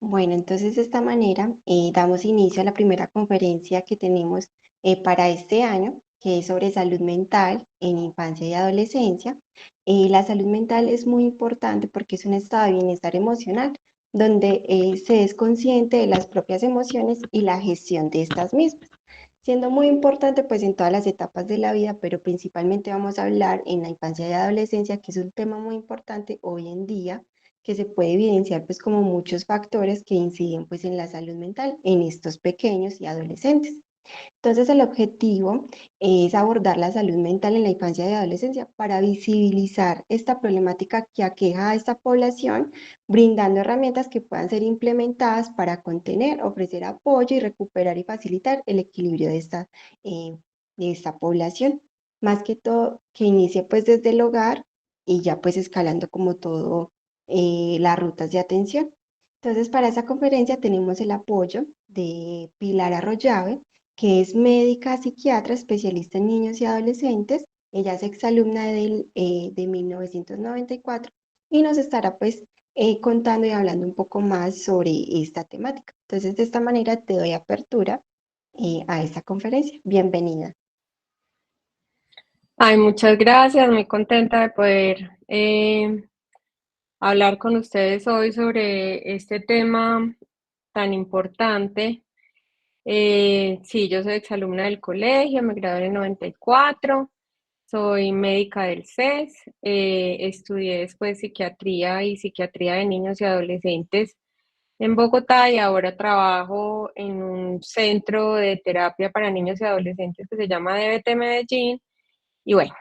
Bueno, entonces de esta manera damos inicio a la primera conferencia que tenemos para este año, que es sobre salud mental en infancia y adolescencia. La salud mental es muy importante porque es un estado de bienestar emocional donde se es consciente de las propias emociones y la gestión de estas mismas, siendo muy importante pues en todas las etapas de la vida, pero principalmente vamos a hablar en la infancia y adolescencia, que es un tema muy importante hoy en día, que se puede evidenciar pues como muchos factores que inciden pues en la salud mental en estos pequeños y adolescentes. Entonces el objetivo es abordar la salud mental en la infancia y adolescencia para visibilizar esta problemática que aqueja a esta población, brindando herramientas que puedan ser implementadas para contener, ofrecer apoyo y recuperar y facilitar el equilibrio eh, de esta población. Más que todo, que inicie pues desde el hogar y ya pues escalando como todo las rutas de atención. Entonces, para esa conferencia tenemos el apoyo de Pilar Arroyave, que es médica psiquiatra especialista en niños y adolescentes. Ella es exalumna de 1994 y nos estará pues contando y hablando un poco más sobre esta temática. Entonces, de esta manera te doy apertura a esta conferencia. Bienvenida. Ay, muchas gracias, muy contenta de poder hablar con ustedes hoy sobre este tema tan importante. Sí, yo soy exalumna del colegio, me gradué en el 94, soy médica del CES, estudié después psiquiatría de niños y adolescentes en Bogotá y ahora trabajo en un centro de terapia para niños y adolescentes que se llama DBT Medellín. Y bueno,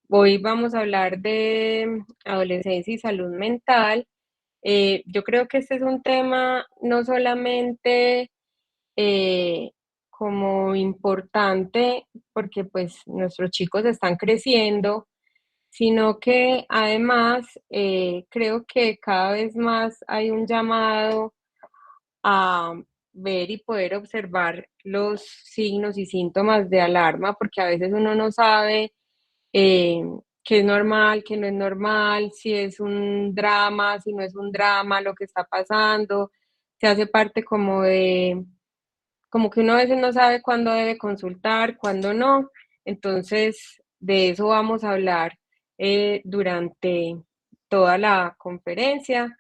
hoy vamos a hablar de adolescencia y salud mental. Yo creo que este es un tema no solamente eh, como importante porque pues nuestros chicos están creciendo, sino que además creo que cada vez más hay un llamado a ver y poder observar los signos y síntomas de alarma, porque a veces uno no sabe eh, qué es normal, qué no es normal, si es un drama, si no es un drama, lo que está pasando, se hace parte como que uno a veces no sabe cuándo debe consultar, cuándo no. Entonces, de eso vamos a hablar durante toda la conferencia.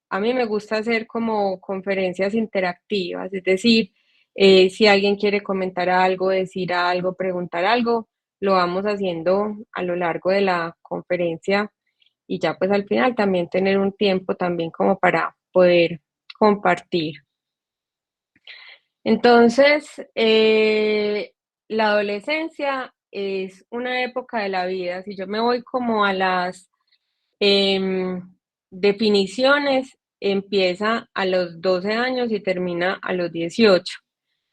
A mí me gusta hacer como conferencias interactivas, es decir, si alguien quiere comentar algo, decir algo, preguntar algo, lo vamos haciendo a lo largo de la conferencia y ya pues al final también tener un tiempo también como para poder compartir. Entonces, la adolescencia es una época de la vida. Si yo me voy como a las em, definiciones, empieza a los 12 años y termina a los 18.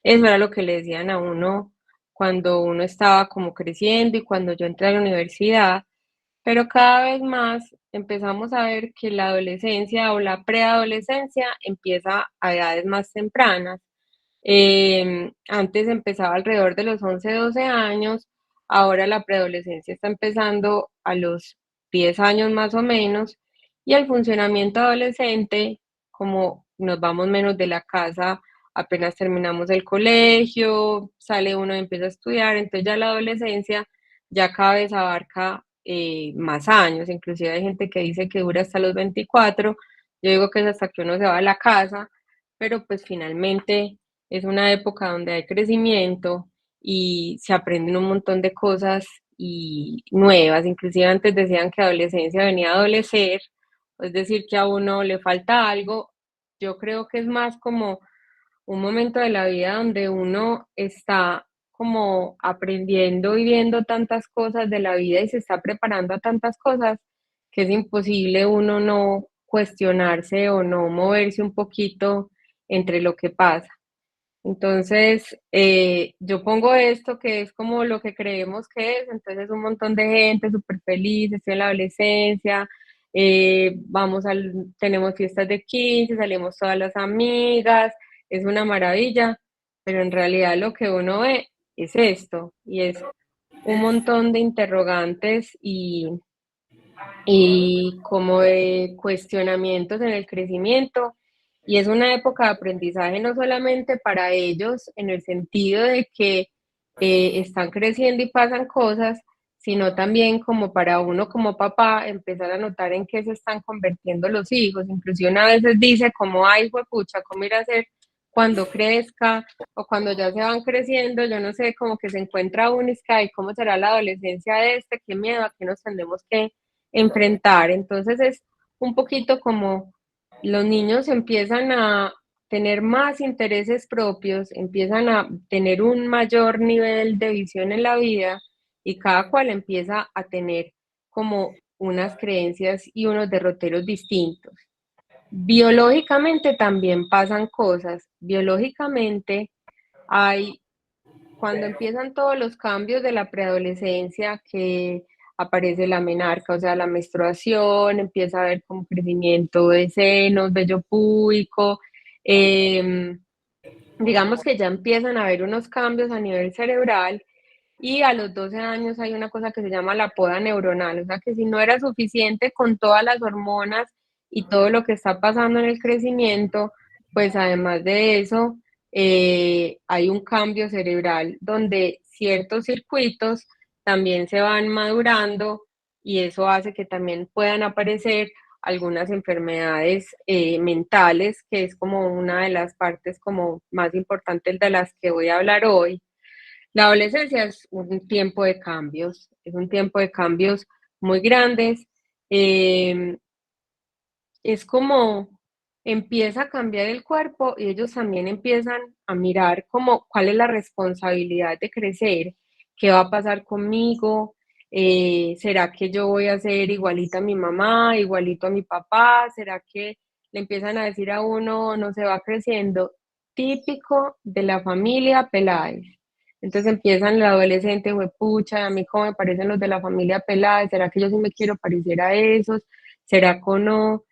Eso era lo que le decían a uno cuando uno estaba como creciendo y cuando yo entré a la universidad, pero cada vez más empezamos a ver que la adolescencia o la preadolescencia empieza a edades más tempranas. Antes empezaba alrededor de los 11 12 años, ahora la preadolescencia está empezando a los 10 años más o menos, y el funcionamiento adolescente, como nos vamos menos de la casa, apenas terminamos el colegio, sale uno y empieza a estudiar, entonces ya la adolescencia ya cada vez abarca más años, inclusive hay gente que dice que dura hasta los 24. Yo digo que es hasta que uno se va a la casa, pero pues finalmente es una época donde hay crecimiento y se aprenden un montón de cosas y nuevas. Inclusive antes decían que adolescencia venía a adolecer, es decir, que a uno le falta algo. Yo creo que es más como un momento de la vida donde uno está como aprendiendo y viendo tantas cosas de la vida y se está preparando a tantas cosas que es imposible uno no cuestionarse o no moverse un poquito entre lo que pasa. Entonces, yo pongo esto que es como lo que creemos que es, entonces un montón de gente súper feliz, estoy en la adolescencia, tenemos fiestas de 15, salimos todas las amigas, es una maravilla, pero en realidad lo que uno ve es esto, y es un montón de interrogantes y como de cuestionamientos en el crecimiento Y es una época de aprendizaje no solamente para ellos en el sentido de que están creciendo y pasan cosas, sino también como para uno como papá empezar a notar en qué se están convirtiendo los hijos. Inclusive una vez dice como, ay, pucha, ¿cómo ir a hacer cuando crezca o cuando ya se van creciendo? Yo no sé, como que se encuentra uno y es que, ay, ¿cómo será la adolescencia de este? ¿Qué miedo? ¿A qué nos tendremos que enfrentar? Entonces es un poquito como los niños empiezan a tener más intereses propios, empiezan a tener un mayor nivel de visión en la vida y cada cual empieza a tener como unas creencias y unos derroteros distintos. Biológicamente también pasan cosas. Biológicamente hay cuando empiezan todos los cambios de la preadolescencia, que aparece la menarca, o sea, la menstruación, empieza a haber como crecimiento de senos, vello púbico, eh, digamos que ya empiezan a haber unos cambios a nivel cerebral y a los 12 años hay una cosa que se llama la poda neuronal, o sea que si no era suficiente con todas las hormonas y todo lo que está pasando en el crecimiento, pues además de eso, hay un cambio cerebral donde ciertos circuitos también se van madurando y eso hace que también puedan aparecer algunas enfermedades mentales, que es como una de las partes como más importantes de las que voy a hablar hoy. La adolescencia es un tiempo de cambios, es un tiempo de cambios muy grandes. eh, es como empieza a cambiar el cuerpo y ellos también empiezan a mirar como cuál es la responsabilidad de crecer, qué va a pasar conmigo, será que yo voy a ser igualita a mi mamá, igualito a mi papá, será que le empiezan a decir a uno, no se va creciendo, típico de la familia Peláez. Entonces empiezan el adolescente, pucha, a mí cómo me parecen los de la familia Peláez, será que yo sí me quiero parecer a esos, será que no,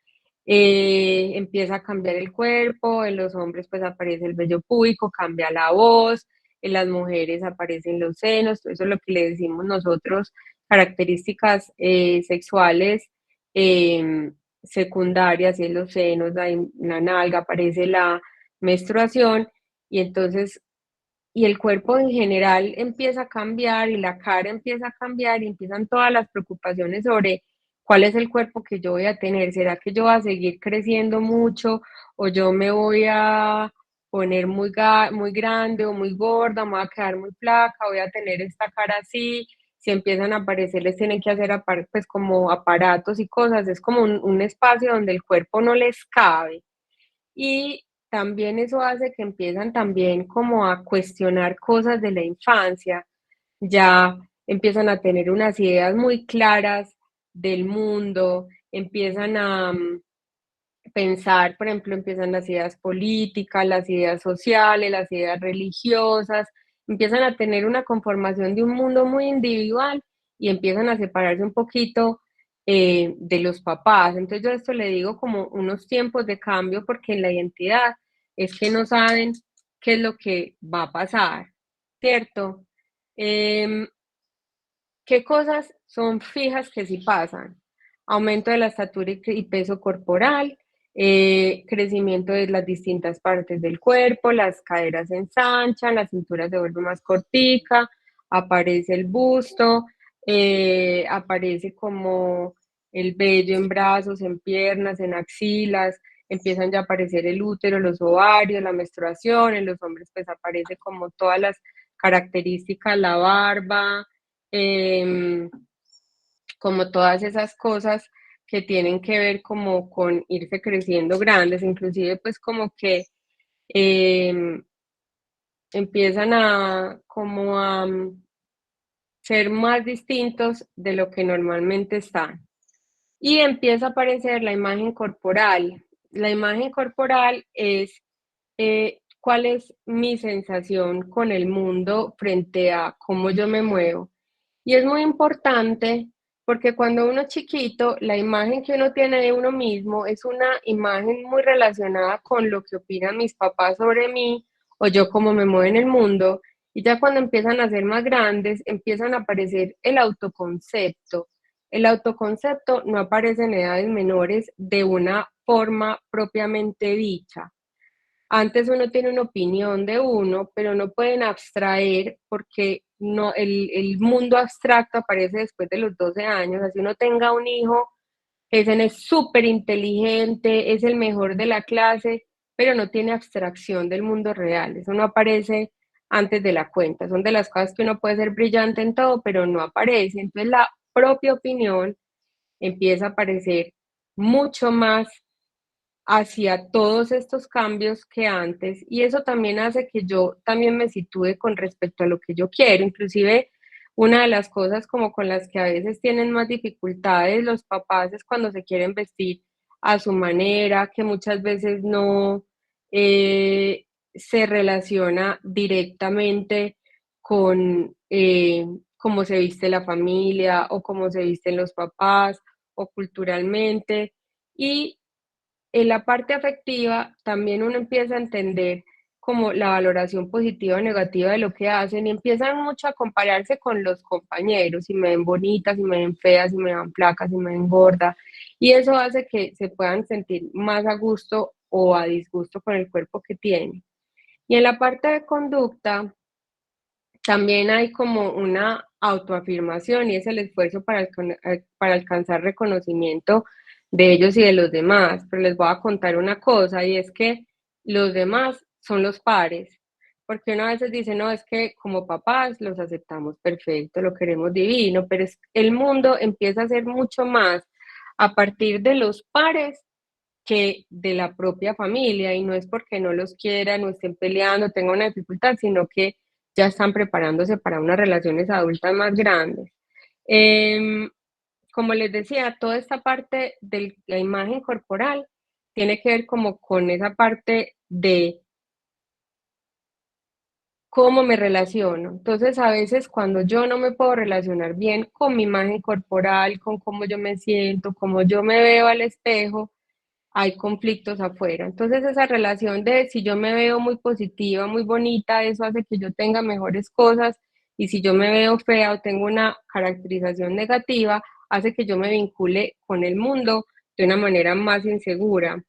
empieza a cambiar el cuerpo, en los hombres pues aparece el vello púbico, cambia la voz, en las mujeres aparecen los senos, todo eso es lo que le decimos nosotros, características sexuales eh, secundarias, y en los senos, en la nalga aparece la menstruación y entonces y el cuerpo en general empieza a cambiar y la cara empieza a cambiar y empiezan todas las preocupaciones sobre cuál es el cuerpo que yo voy a tener. ¿Será que yo voy a seguir creciendo mucho o yo me voy a poner muy grande o muy gorda, me voy a quedar muy flaca, voy a tener esta cara así? Si empiezan a aparecer, les tienen que hacer pues como aparatos y cosas. Es como un espacio donde el cuerpo no les cabe y también eso hace que empiezan también como a cuestionar cosas de la infancia, ya empiezan a tener unas ideas muy claras del mundo, empiezan a pensar, por ejemplo, empiezan las ideas políticas, las ideas sociales, las ideas religiosas, empiezan a tener una conformación de un mundo muy individual y empiezan a separarse un poquito de los papás. Entonces yo a esto le digo como unos tiempos de cambio porque en la identidad es que no saben qué es lo que va a pasar, ¿cierto? Em, ¿Qué cosas son fijas que sí pasan? Aumento de la estatura y peso corporal, crecimiento de las distintas partes del cuerpo, las caderas se ensanchan, la cintura se vuelve más cortica, aparece el busto, aparece como el vello en brazos, en piernas, en axilas, empiezan ya a aparecer el útero, los ovarios, la menstruación, en los hombres pues aparece como todas las características, la barba, eh, como todas esas cosas que tienen que ver como con irse creciendo grandes, inclusive pues como que eh, empiezan a como a ser más distintos de lo que normalmente están. Y empieza a aparecer la imagen corporal. La imagen corporal es cuál es mi sensación con el mundo frente a cómo yo me muevo. Y es muy importante porque cuando uno es chiquito, la imagen que uno tiene de uno mismo es una imagen muy relacionada con lo que opinan mis papás sobre mí o yo cómo me muevo en el mundo. Y ya cuando empiezan a ser más grandes, empiezan a aparecer el autoconcepto. El autoconcepto no aparece en edades menores de una forma propiamente dicha. Antes uno tiene una opinión de uno, pero no pueden abstraer porque no, el mundo abstracto aparece después de los 12 años. Así uno tenga un hijo, ese es súper inteligente, es el mejor de la clase, pero no tiene abstracción del mundo real. Eso no aparece antes de la cuenta. Son de las cosas que uno puede ser brillante en todo, pero no aparece. Entonces la propia opinión empieza a aparecer mucho más hacia todos estos cambios que antes, y eso también hace que yo también me sitúe con respecto a lo que yo quiero. Inclusive una de las cosas como con las que a veces tienen más dificultades los papás es cuando se quieren vestir a su manera, que muchas veces no se relaciona directamente con cómo se viste la familia o cómo se visten los papás o culturalmente. Y en la parte afectiva también uno empieza a entender como la valoración positiva o negativa de lo que hacen y empiezan mucho a compararse con los compañeros, si me ven bonita, si me ven fea, si me ven flaca, si me ven gorda, y eso hace que se puedan sentir más a gusto o a disgusto con el cuerpo que tienen. Y en la parte de conducta, también hay como una autoafirmación y es el esfuerzo para alcanzar reconocimiento de ellos y de los demás. Pero les voy a contar una cosa y es que los demás son los pares. Porque uno a veces dice, no, es que como papás los aceptamos perfecto, lo queremos divino, pero el mundo empieza a ser mucho más a partir de los pares que de la propia familia, y no es porque no los quieran o estén peleando, tengan una dificultad, sino que ya están preparándose para unas relaciones adultas más grandes. Eh, Como les decía, toda esta parte de la imagen corporal tiene que ver como con esa parte de cómo me relaciono. Entonces, a veces cuando yo no me puedo relacionar bien con mi imagen corporal, con cómo yo me siento, cómo yo me veo al espejo, hay conflictos afuera. Entonces esa relación de si yo me veo muy positiva, muy bonita, eso hace que yo tenga mejores cosas, y si yo me veo fea o tengo una caracterización negativa, hace que yo me vincule con el mundo de una manera más insegura.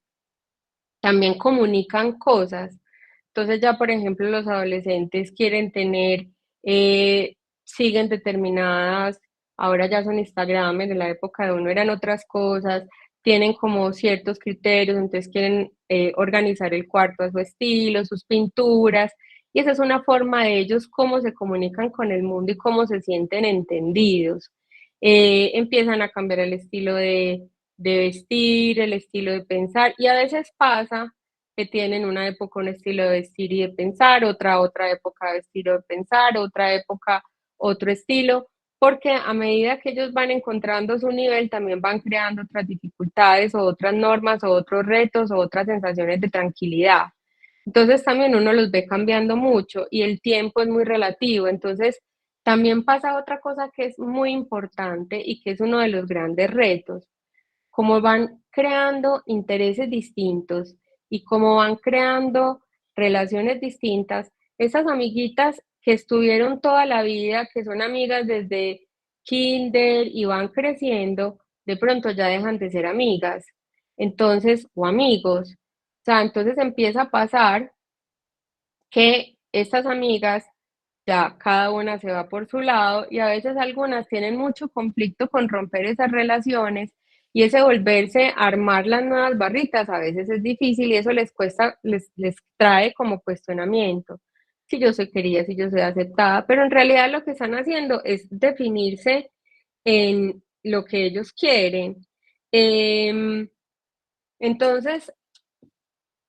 También comunican cosas. Entonces ya, por ejemplo, los adolescentes quieren tener, eh, siguen determinadas, ahora ya son Instagram, en la época de uno eran otras cosas, tienen como ciertos criterios, entonces quieren organizar el cuarto a su estilo, sus pinturas, y esa es una forma de ellos cómo se comunican con el mundo y cómo se sienten entendidos. Empiezan a cambiar el estilo de vestir, el estilo de pensar, y a veces pasa que tienen una época un estilo de vestir y de pensar, otra época de estilo de pensar, otra época otro estilo, porque a medida que ellos van encontrando su nivel, también van creando otras dificultades o otras normas o otros retos o otras sensaciones de tranquilidad. Entonces también uno los ve cambiando mucho y el tiempo es muy relativo. Entonces también pasa otra cosa que es muy importante y que es uno de los grandes retos, cómo van creando intereses distintos y cómo van creando relaciones distintas. Esas amiguitas que estuvieron toda la vida, que son amigas desde kinder y van creciendo, de pronto ya dejan de ser amigas, entonces, o amigos. O sea, entonces empieza a pasar que estas amigas ya cada una se va por su lado, y a veces algunas tienen mucho conflicto con romper esas relaciones, y ese volverse a armar las nuevas barritas a veces es difícil y eso les cuesta, les trae como cuestionamiento. Si yo soy querida, si yo soy aceptada, pero en realidad lo que están haciendo es definirse en lo que ellos quieren. Em, entonces,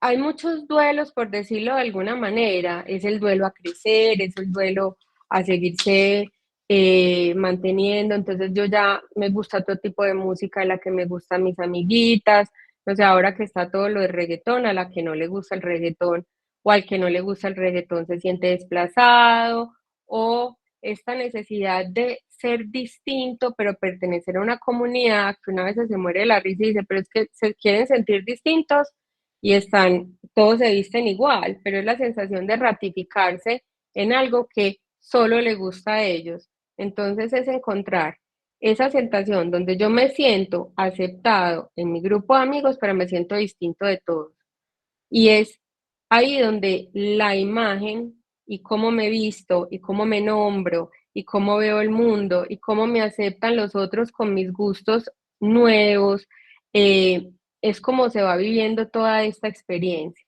hay muchos duelos, por decirlo de alguna manera. Es el duelo a crecer, es el duelo a seguirse manteniendo. Entonces yo ya me gusta otro tipo de música, la que me gustan mis amiguitas. O sea, ahora que está todo lo de reggaetón, a la que no le gusta el reggaetón o al que no le gusta el reggaetón se siente desplazado, o esta necesidad de ser distinto, pero pertenecer a una comunidad que una vez se muere de la risa y dice, pero es que se quieren sentir distintos y están, todos se visten igual, pero es la sensación de ratificarse en algo que solo le gusta a ellos. Entonces es encontrar esa sensación donde yo me siento aceptado en mi grupo de amigos, pero me siento distinto de todos. Y es ahí donde la imagen y cómo me visto y cómo me nombro y cómo veo el mundo y cómo me aceptan los otros con mis gustos nuevos, eh, es como se va viviendo toda esta experiencia.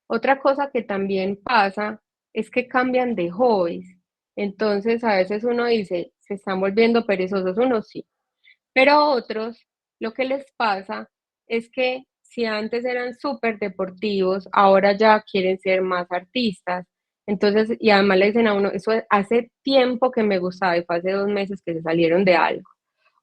Otra cosa que también pasa es que cambian de hobbies. Entonces, a veces uno dice, se están volviendo perezosos, unos sí, pero a otros lo que les pasa es que si antes eran súper deportivos, ahora ya quieren ser más artistas. Entonces, y además le dicen a uno, eso hace tiempo que me gustaba y fue hace 2 meses que se salieron de algo.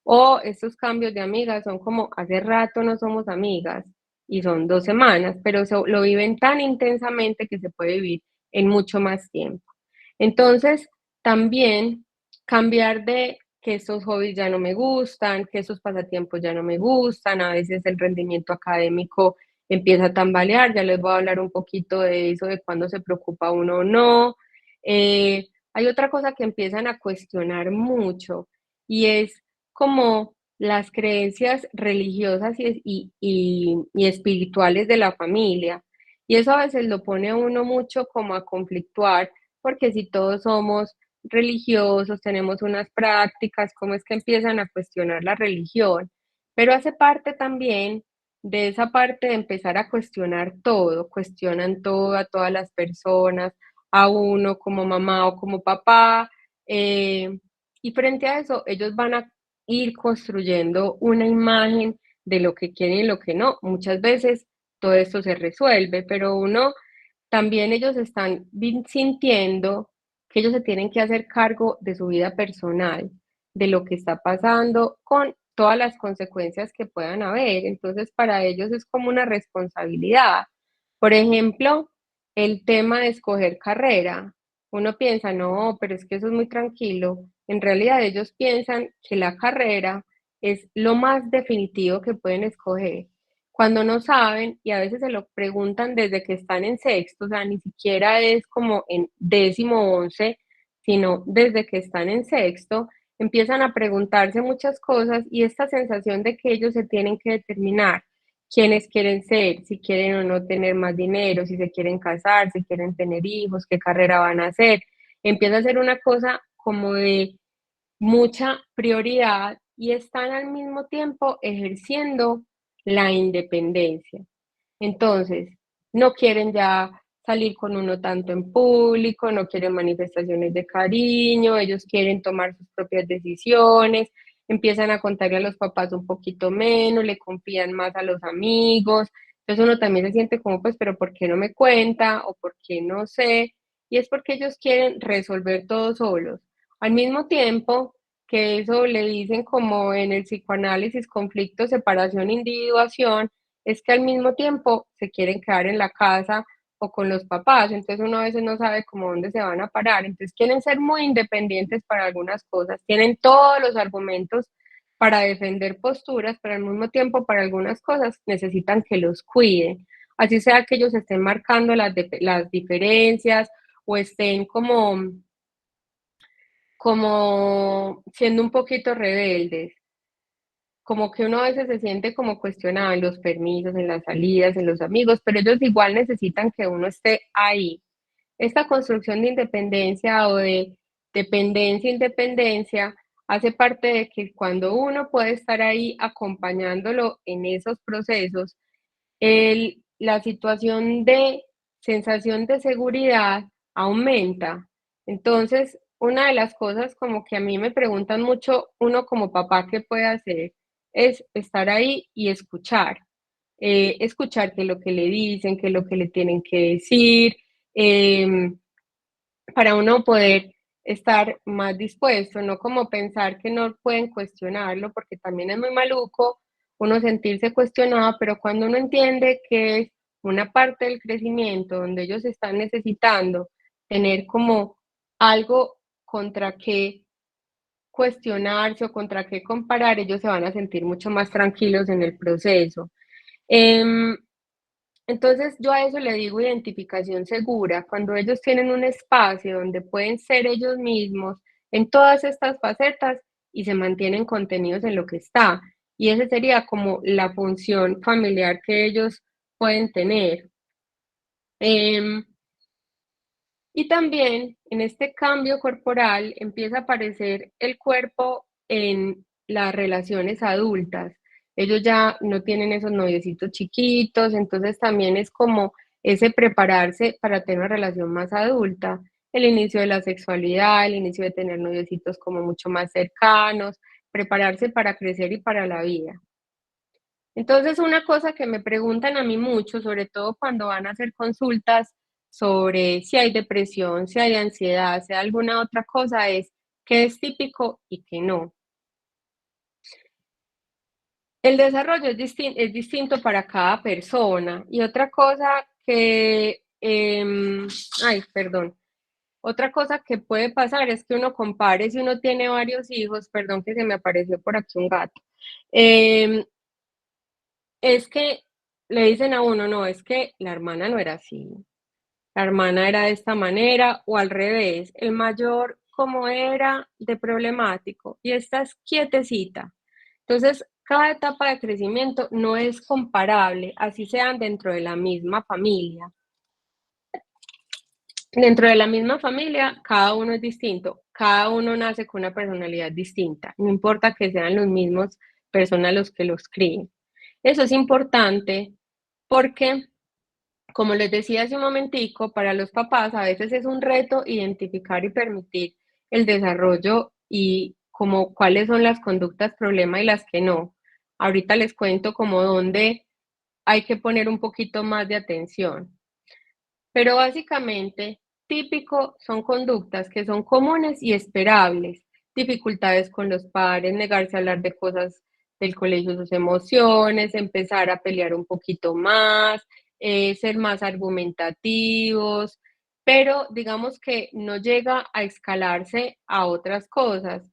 O estos cambios de amigas son como hace rato no somos amigas y son 2 semanas, pero lo viven tan intensamente que se puede vivir en mucho más tiempo. Entonces, también cambiar de que esos hobbies ya no me gustan, que esos pasatiempos ya no me gustan, a veces el rendimiento académico empieza a tambalear, ya les voy a hablar un poquito de eso, de cuándo se preocupa uno o no. Hay otra cosa que empiezan a cuestionar mucho y es como las creencias religiosas y espirituales de la familia. Y eso a veces lo pone a uno mucho como a conflictuar, porque si todos somos religiosos, tenemos unas prácticas, ¿cómo es que empiezan a cuestionar la religión? Pero hace parte también de esa parte de empezar a cuestionar todo, cuestionan todo a todas las personas, a uno como mamá o como papá, y frente a eso ellos van a ir construyendo una imagen de lo que quieren y lo que no. Muchas veces todo esto se resuelve, pero uno también ellos están sintiendo que ellos se tienen que hacer cargo de su vida personal, de lo que está pasando con todas las consecuencias que puedan haber. Entonces, para ellos es como una responsabilidad. Por ejemplo, el tema de escoger carrera. Uno piensa, no, pero es que eso es muy tranquilo. En realidad, ellos piensan que la carrera es lo más definitivo que pueden escoger cuando no saben y a veces se lo preguntan desde que están en sexto, o sea, ni siquiera es como en 10.º, 11, sino desde que están en sexto, empiezan a preguntarse muchas cosas y esta sensación de que ellos se tienen que determinar quiénes quieren ser, si quieren o no tener más dinero, si se quieren casar, si quieren tener hijos, qué carrera van a hacer, empieza a ser una cosa como de mucha prioridad y están al mismo tiempo ejerciendo la independencia. Entonces, no quieren ya salir con uno tanto en público, no quieren manifestaciones de cariño, ellos quieren tomar sus propias decisiones, empiezan a contarle a los papás un poquito menos, le confían más a los amigos. Entonces uno también se siente como, pues, pero ¿por qué no me cuenta? ¿O por qué no sé? Y es porque ellos quieren resolver todo solos. Al mismo tiempo que eso le dicen como en el psicoanálisis conflicto, separación, individuación, es que al mismo tiempo se quieren quedar en la casa o con los papás, entonces uno a veces no sabe cómo dónde se van a parar, entonces quieren ser muy independientes para algunas cosas, tienen todos los argumentos para defender posturas, pero al mismo tiempo para algunas cosas necesitan que los cuiden, así sea que ellos estén marcando las diferencias o estén como siendo un poquito rebeldes, como que uno a veces se siente como cuestionado en los permisos, en las salidas, en los amigos, pero ellos igual necesitan que uno esté ahí. Esta construcción de independencia o de dependencia-independencia hace parte de que cuando uno puede estar ahí acompañándolo en esos procesos, la situación de sensación de seguridad aumenta. Entonces, una de las cosas como que a mí me preguntan mucho, uno como papá, ¿qué puede hacer? Es estar ahí y escuchar. Escuchar qué es lo que le dicen, qué es lo que le tienen que decir, eh, para uno poder estar más dispuesto, no como pensar que no pueden cuestionarlo, porque también es muy maluco uno sentirse cuestionado, pero cuando uno entiende que es una parte del crecimiento donde ellos están necesitando tener como algo contra qué cuestionarse o contra qué comparar, ellos se van a sentir mucho más tranquilos en el proceso. Em, entonces yo a eso le digo identificación segura, cuando ellos tienen un espacio donde pueden ser ellos mismos en todas estas facetas, y se mantienen contenidos en lo que está. Y esa sería como la función familiar que ellos pueden tener. Em, y también en este cambio corporal empieza a aparecer el cuerpo en las relaciones adultas. Ellos ya no tienen esos noviecitos chiquitos, entonces también es como ese prepararse para tener una relación más adulta, el inicio de la sexualidad, el inicio de tener noviecitos como mucho más cercanos, prepararse para crecer y para la vida. Entonces, una cosa que me preguntan a mí mucho, sobre todo cuando van a hacer consultas sobre si hay depresión, si hay ansiedad, si hay alguna otra cosa, es qué es típico y qué no. El desarrollo es distinto para cada persona. Y otra cosa que, ay, perdón, otra cosa que puede pasar es que uno compare si uno tiene varios hijos, perdón que se me apareció por aquí un gato. em, Es que le dicen a uno, no, es que la hermana no era así, la hermana era de esta manera, o al revés, el mayor como era de problemático y esta es quietecita. Entonces, cada etapa de crecimiento no es comparable, así sean dentro de la misma familia. Dentro de la misma familia, cada uno es distinto, cada uno nace con una personalidad distinta, no importa que sean los mismos personas los que los críen. Eso es importante porque, como les decía hace un momentico, para los papás a veces es un reto identificar y permitir el desarrollo y como cuáles son las conductas problema y las que no. Ahorita les cuento como dónde hay que poner un poquito más de atención. Pero básicamente, típico son conductas que son comunes y esperables, dificultades con los padres, negarse a hablar de cosas del colegio, sus emociones, empezar a pelear un poquito más, ser más argumentativos, pero digamos que no llega a escalarse a otras cosas.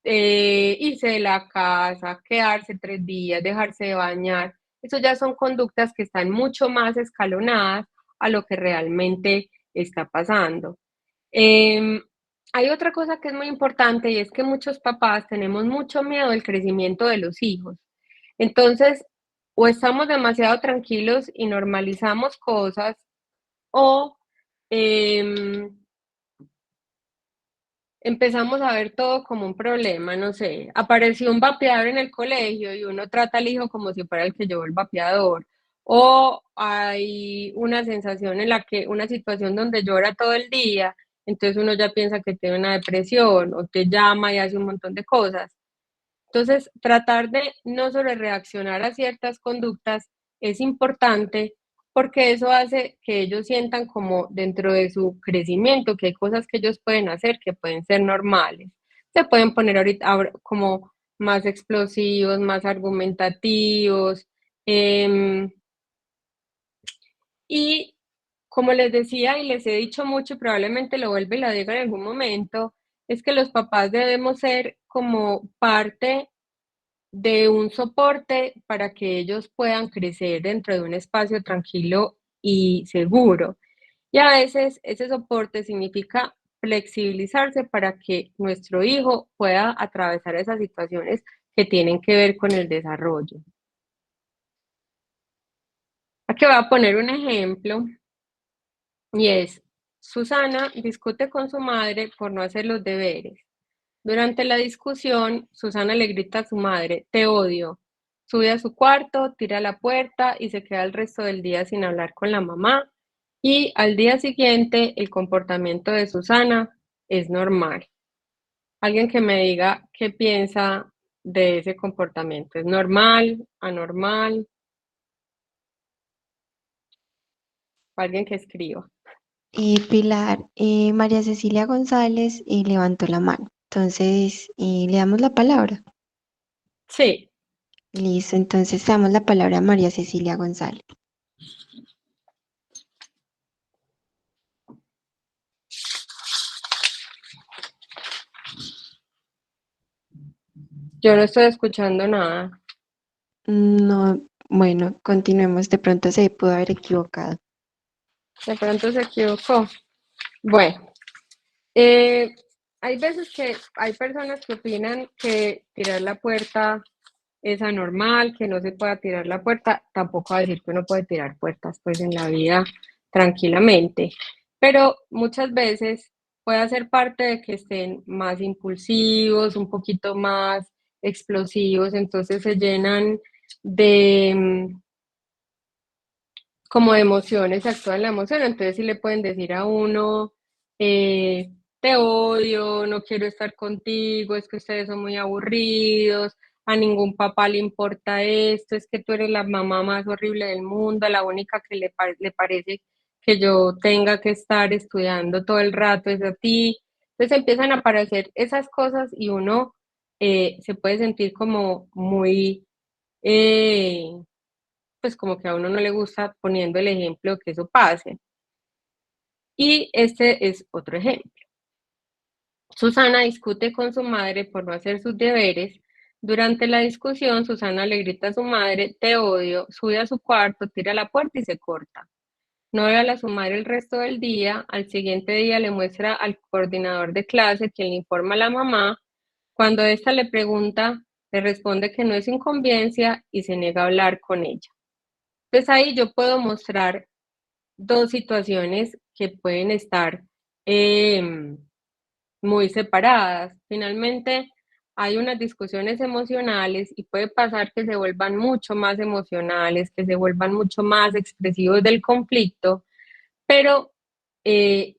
Irse de la casa, quedarse 3 días, dejarse de bañar, eso ya son conductas que están mucho más escalonadas a lo que realmente está pasando. Eh, Hay otra cosa que es muy importante y es que muchos papás tenemos mucho miedo del crecimiento de los hijos. Entonces, o estamos demasiado tranquilos y normalizamos cosas o eh, empezamos a ver todo como un problema, no sé, apareció un vapeador en el colegio y uno trata al hijo como si fuera el que llevó el vapeador, o hay una sensación en la que, una situación donde llora todo el día, entonces uno ya piensa que tiene una depresión o te llama y hace un montón de cosas. Entonces, tratar de no sobre reaccionar a ciertas conductas es importante porque eso hace que ellos sientan como dentro de su crecimiento que hay cosas que ellos pueden hacer que pueden ser normales. Se pueden poner ahorita como más explosivos, más argumentativos. em, y como les decía y les he dicho mucho, y probablemente lo vuelvo y lo digo en algún momento, es que los papás debemos ser como parte de un soporte para que ellos puedan crecer dentro de un espacio tranquilo y seguro. Y a veces ese soporte significa flexibilizarse para que nuestro hijo pueda atravesar esas situaciones que tienen que ver con el desarrollo. Aquí voy a poner un ejemplo y es, Susana discute con su madre por no hacer los deberes. Durante la discusión, Susana le grita a su madre, te odio. Sube a su cuarto, tira la puerta y se queda el resto del día sin hablar con la mamá. Y al día siguiente, el comportamiento de Susana es normal. Alguien que me diga qué piensa de ese comportamiento. ¿Es normal, anormal? Alguien que escriba. Pilar, María Cecilia González levantó la mano. Entonces, le damos la palabra. Sí, Listo, entonces damos la palabra a María Cecilia González. yo no estoy escuchando nada. No, bueno, continuemos. De pronto se pudo haber equivocado. De pronto se equivocó. Bueno, eh, hay veces que hay personas que opinan que tirar la puerta es anormal, que no se pueda tirar la puerta. Tampoco va a decir que uno puede tirar puertas pues en la vida tranquilamente, pero muchas veces puede ser parte de que estén más impulsivos, un poquito más explosivos, entonces se llenan de como de emociones, actúan la emoción, entonces sí le pueden decir a uno, eh, te odio, no quiero estar contigo, es que ustedes son muy aburridos, a ningún papá le importa esto, es que tú eres la mamá más horrible del mundo, la única que le parece que yo tenga que estar estudiando todo el rato es a ti. Entonces empiezan a aparecer esas cosas y uno se puede sentir como muy... eh, pues como que a uno no le gusta poniendo el ejemplo que eso pase. Y este es otro ejemplo. Susana discute con su madre por no hacer sus deberes. Durante la discusión, Susana le grita a su madre, te odio, sube a su cuarto, tira la puerta y se corta. No ve a su madre el resto del día. Al siguiente día le muestra al coordinador de clase, quien le informa a la mamá. Cuando ésta le pregunta, le responde que no es inconveniencia y se niega a hablar con ella. Entonces ahí yo puedo mostrar dos situaciones que pueden estar eh, muy separadas. Finalmente, hay unas discusiones emocionales y puede pasar que se vuelvan mucho más emocionales, que se vuelvan mucho más expresivos del conflicto, pero eh,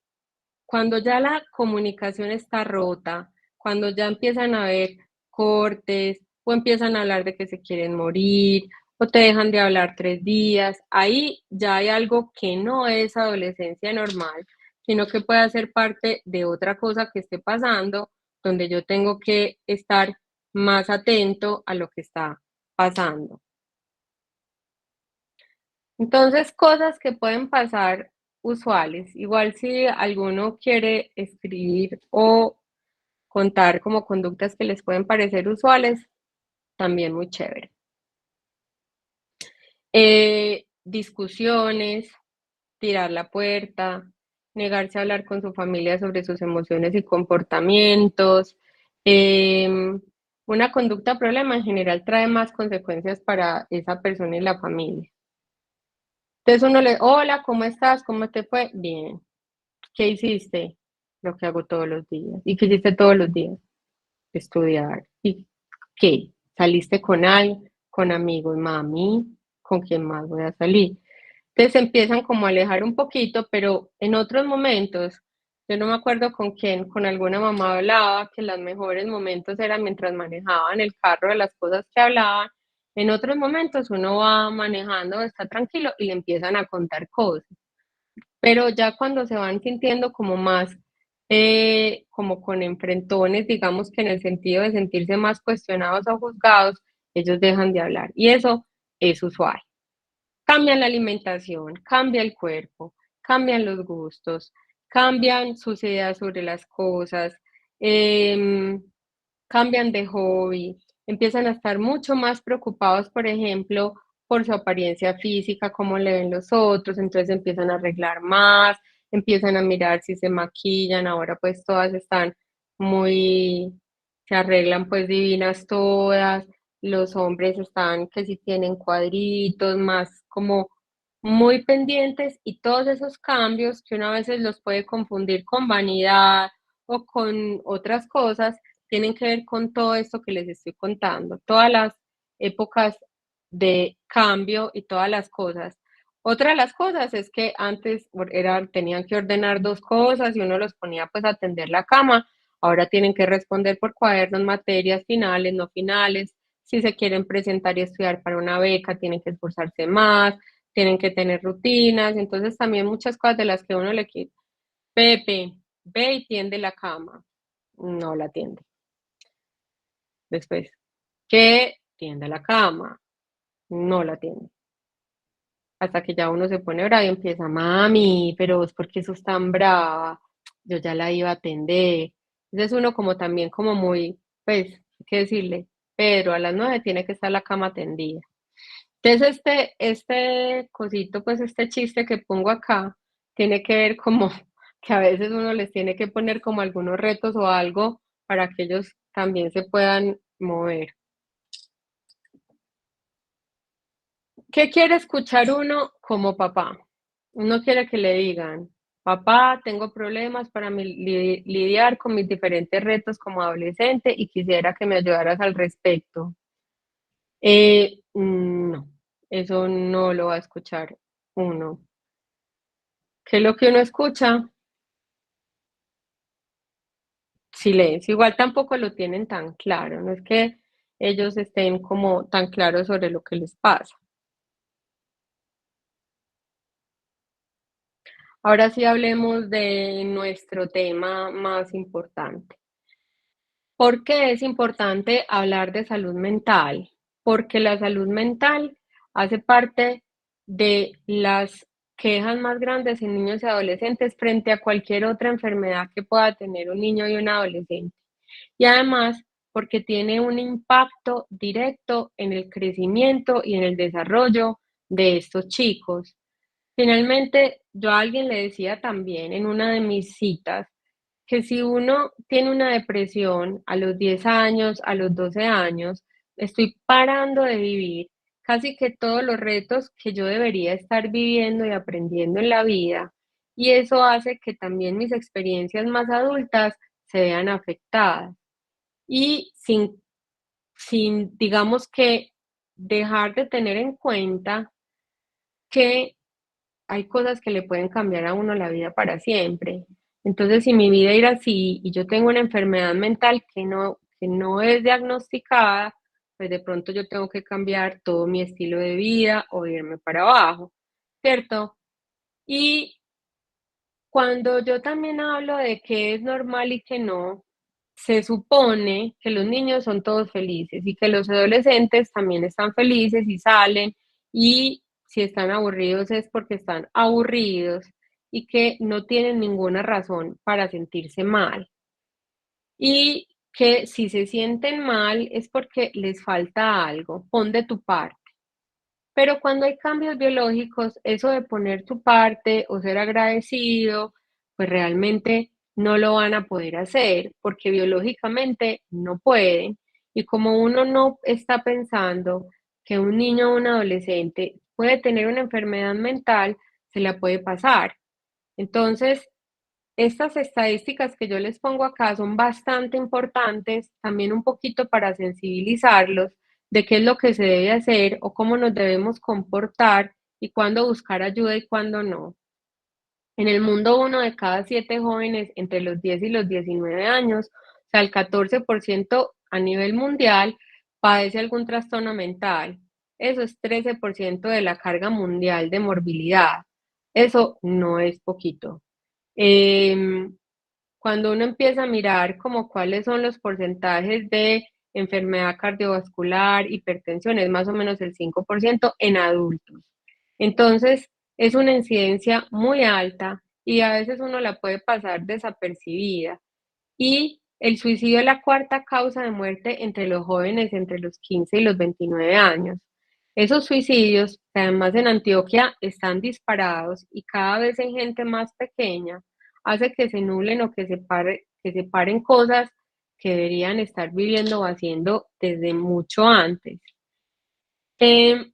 cuando ya la comunicación está rota, cuando ya empiezan a haber cortes o empiezan a hablar de que se quieren morir o te dejan de hablar 3 días, ahí ya hay algo que no es adolescencia normal, sino que puede ser parte de otra cosa que esté pasando, donde yo tengo que estar más atento a lo que está pasando. Entonces, cosas que pueden pasar usuales. Igual si alguno quiere escribir o contar como conductas que les pueden parecer usuales, también muy chévere. Discusiones, tirar la puerta, negarse a hablar con su familia sobre sus emociones y comportamientos. Eh, una conducta problema en general trae más consecuencias para esa persona y la familia. Entonces uno le, hola, ¿cómo estás? ¿Cómo te fue? Bien. ¿Qué hiciste? Lo que hago todos los días. ¿Y qué hiciste todos los días? Estudiar. ¿Y qué? ¿Saliste con alguien? Con amigos, mami, ¿con quién más voy a salir? Entonces empiezan como a alejar un poquito, pero en otros momentos, yo no me acuerdo con quién, con alguna mamá hablaba que los mejores momentos eran mientras manejaban el carro de las cosas que hablaban. En otros momentos uno va manejando, está tranquilo y le empiezan a contar cosas. Pero ya cuando se van sintiendo como más, como con enfrentones, digamos que en el sentido de sentirse más cuestionados o juzgados, ellos dejan de hablar. Y eso es usual. Cambian la alimentación, cambia el cuerpo, cambian los gustos, cambian sus ideas sobre las cosas, em, cambian de hobby, empiezan a estar mucho más preocupados, por ejemplo, por su apariencia física, cómo le ven los otros, entonces empiezan a arreglar más, empiezan a mirar si se maquillan, ahora pues todas están muy, se arreglan pues divinas todas, los hombres están que si tienen cuadritos, más como muy pendientes y todos esos cambios que una veces los puede confundir con vanidad o con otras cosas, tienen que ver con todo esto que les estoy contando, todas las épocas de cambio y todas las cosas. Otra de las cosas es que antes tenían que ordenar dos cosas y uno los ponía pues a atender la cama, ahora tienen que responder por cuadernos, materias finales, no finales, si se quieren presentar y estudiar para una beca, tienen que esforzarse más, tienen que tener rutinas, entonces también muchas cosas de las que uno le quiere. Pepe, ve y tiende la cama. No la tiende. Después, que tiende la cama. No la tiende. Hasta que ya uno se pone bravo y empieza, mami, pero vos, ¿por qué sos tan brava? Yo ya la iba a atender. Entonces uno como también como muy, pues, hay que decirle, Pedro, a las 9 tiene que estar la cama tendida. Entonces este cosito, pues este chiste que pongo acá, tiene que ver como que a veces uno les tiene que poner como algunos retos o algo para que ellos también se puedan mover. ¿Qué quiere escuchar uno como papá? Uno quiere que le digan, papá, tengo problemas para lidiar con mis diferentes retos como adolescente y quisiera que me ayudaras al respecto. No, eso no lo va a escuchar uno. ¿Qué es lo que uno escucha? Silencio. Igual tampoco lo tienen tan claro, no es que ellos estén como tan claros sobre lo que les pasa. Ahora sí hablemos de nuestro tema más importante. ¿Por qué es importante hablar de salud mental? Porque la salud mental hace parte de las quejas más grandes en niños y adolescentes frente a cualquier otra enfermedad que pueda tener un niño y un adolescente. Y además, porque tiene un impacto directo en el crecimiento y en el desarrollo de estos chicos. Finalmente, yo a alguien le decía también en una de mis citas que si uno tiene una depresión a los 10 años, a los 12 años, estoy parando de vivir casi que todos los retos que yo debería estar viviendo y aprendiendo en la vida. Y eso hace que también mis experiencias más adultas se vean afectadas. Y sin digamos que dejar de tener en cuenta que hay cosas que le pueden cambiar a uno la vida para siempre. Entonces, si mi vida irá así y yo tengo una enfermedad mental que no es diagnosticada, pues de pronto yo tengo que cambiar todo mi estilo de vida o irme para abajo, ¿cierto? Y cuando yo también hablo de qué es normal y qué no, se supone que los niños son todos felices y que los adolescentes también están felices y salen y si están aburridos es porque están aburridos y que no tienen ninguna razón para sentirse mal. Y que si se sienten mal es porque les falta algo, pon de tu parte. Pero cuando hay cambios biológicos, eso de poner tu parte o ser agradecido, pues realmente no lo van a poder hacer porque biológicamente no pueden. Y como uno no está pensando que un niño o un adolescente puede tener una enfermedad mental, se la puede pasar. Entonces, estas estadísticas que yo les pongo acá son bastante importantes, también un poquito para sensibilizarlos de qué es lo que se debe hacer o cómo nos debemos comportar y cuándo buscar ayuda y cuándo no. En el mundo, uno de cada 7 jóvenes entre los 10 y los 19 años, o sea, el 14% a nivel mundial, padece algún trastorno mental. Eso es 13% de la carga mundial de morbilidad. Eso no es poquito. Em, Cuando uno empieza a mirar como cuáles son los porcentajes de enfermedad cardiovascular, hipertensión, es más o menos el 5% en adultos. Entonces, es una incidencia muy alta y a veces uno la puede pasar desapercibida. Y el suicidio es la cuarta causa de muerte entre los jóvenes entre los 15 y los 29 años. Esos suicidios, que además en Antioquia están disparados y cada vez en gente más pequeña, hace que se nublen o que se paren cosas que deberían estar viviendo o haciendo desde mucho antes. Em,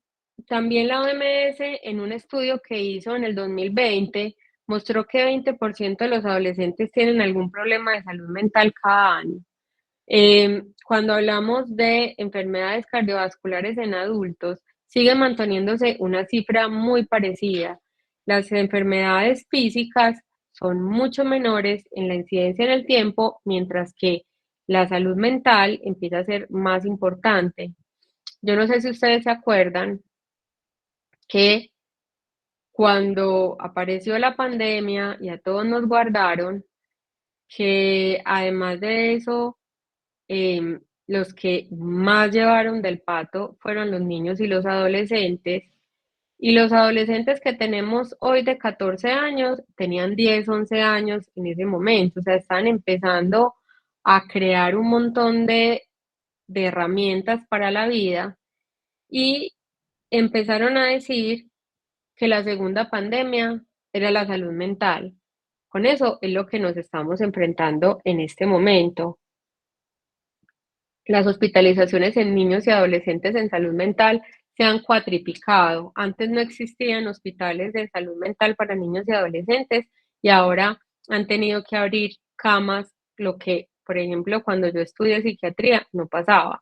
También la OMS, en un estudio que hizo en el 2020, mostró que 20% de los adolescentes tienen algún problema de salud mental cada año. Cuando hablamos de enfermedades cardiovasculares en adultos, sigue manteniéndose una cifra muy parecida. Las enfermedades físicas son mucho menores en la incidencia en el tiempo, mientras que la salud mental empieza a ser más importante. Yo no sé si ustedes se acuerdan que cuando apareció la pandemia y a todos nos guardaron, que además de eso, los que más llevaron del pato fueron los niños y los adolescentes. Y los adolescentes que tenemos hoy de 14 años tenían 10 11 años en ese momento. O sea, están empezando a crear un montón de herramientas para la vida y empezaron a decir que la segunda pandemia era la salud mental, con eso es lo que nos estamos enfrentando en este momento. Las hospitalizaciones en niños y adolescentes en salud mental se han cuatriplicado. Antes no existían hospitales de salud mental para niños y adolescentes y ahora han tenido que abrir camas, lo que, por ejemplo, cuando yo estudié psiquiatría no pasaba.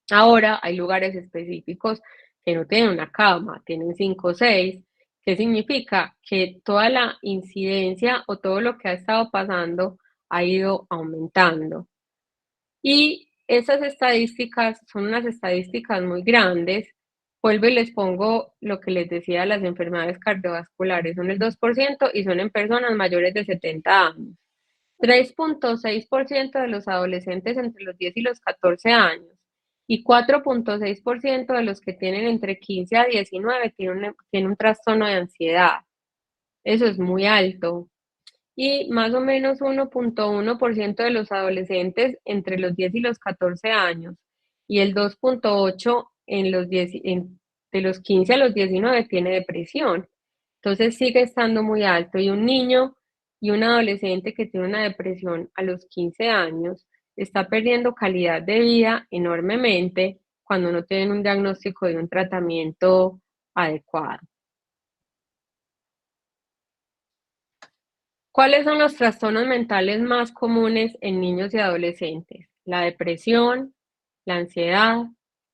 Ahora hay lugares específicos que no tienen una cama, tienen 5 o 6. ¿Qué significa? Que toda la incidencia o todo lo que ha estado pasando ha ido aumentando. Y esas estadísticas son unas estadísticas muy grandes. Vuelvo y les pongo lo que les decía, las enfermedades cardiovasculares son el 2% y son en personas mayores de 70 años. 3,6% de los adolescentes entre los 10 y los 14 años y 4,6% de los que tienen entre 15 a 19 tienen un trastorno de ansiedad. Eso es muy alto. Y más o menos 1,1% de los adolescentes entre los 10 y los 14 años y el 2,8% de los 15 a los 19 tiene depresión. Entonces sigue estando muy alto y un niño y un adolescente que tiene una depresión a los 15 años está perdiendo calidad de vida enormemente cuando no tienen un diagnóstico y un tratamiento adecuado. ¿Cuáles son los trastornos mentales más comunes en niños y adolescentes? La depresión, la ansiedad,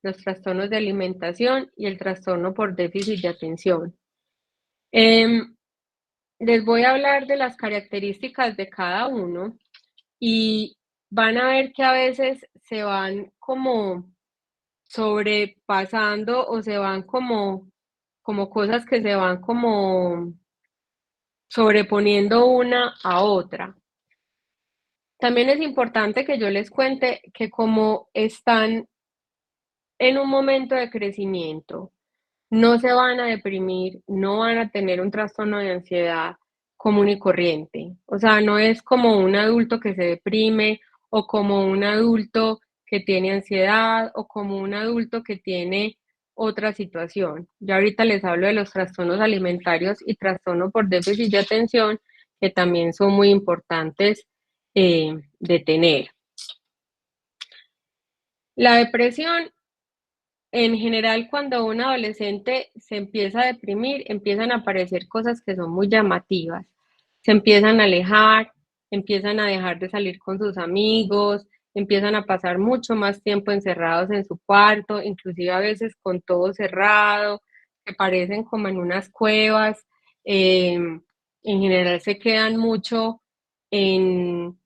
los trastornos de alimentación y el trastorno por déficit de atención. Em, Les voy a hablar de las características de cada uno y van a ver que a veces se van como sobrepasando o se van como cosas que se van como sobreponiendo una a otra. También es importante que yo les cuente que como están en un momento de crecimiento, no se van a deprimir, no van a tener un trastorno de ansiedad común y corriente. O sea, no es como un adulto que se deprime o como un adulto que tiene ansiedad o como un adulto que tiene otra situación. Ya ahorita les hablo de los trastornos alimentarios y trastorno por déficit de atención, que también son muy importantes de tener. La depresión en general, cuando un adolescente se empieza a deprimir, empiezan a aparecer cosas que son muy llamativas. Se empiezan a alejar, empiezan a dejar de salir con sus amigos, empiezan a pasar mucho más tiempo encerrados en su cuarto, inclusive a veces con todo cerrado, que parecen como en unas cuevas. En general se quedan mucho en,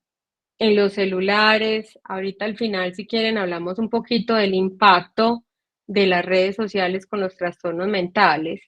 en los celulares. Ahorita al final, si quieren, hablamos un poquito del impacto de las redes sociales con los trastornos mentales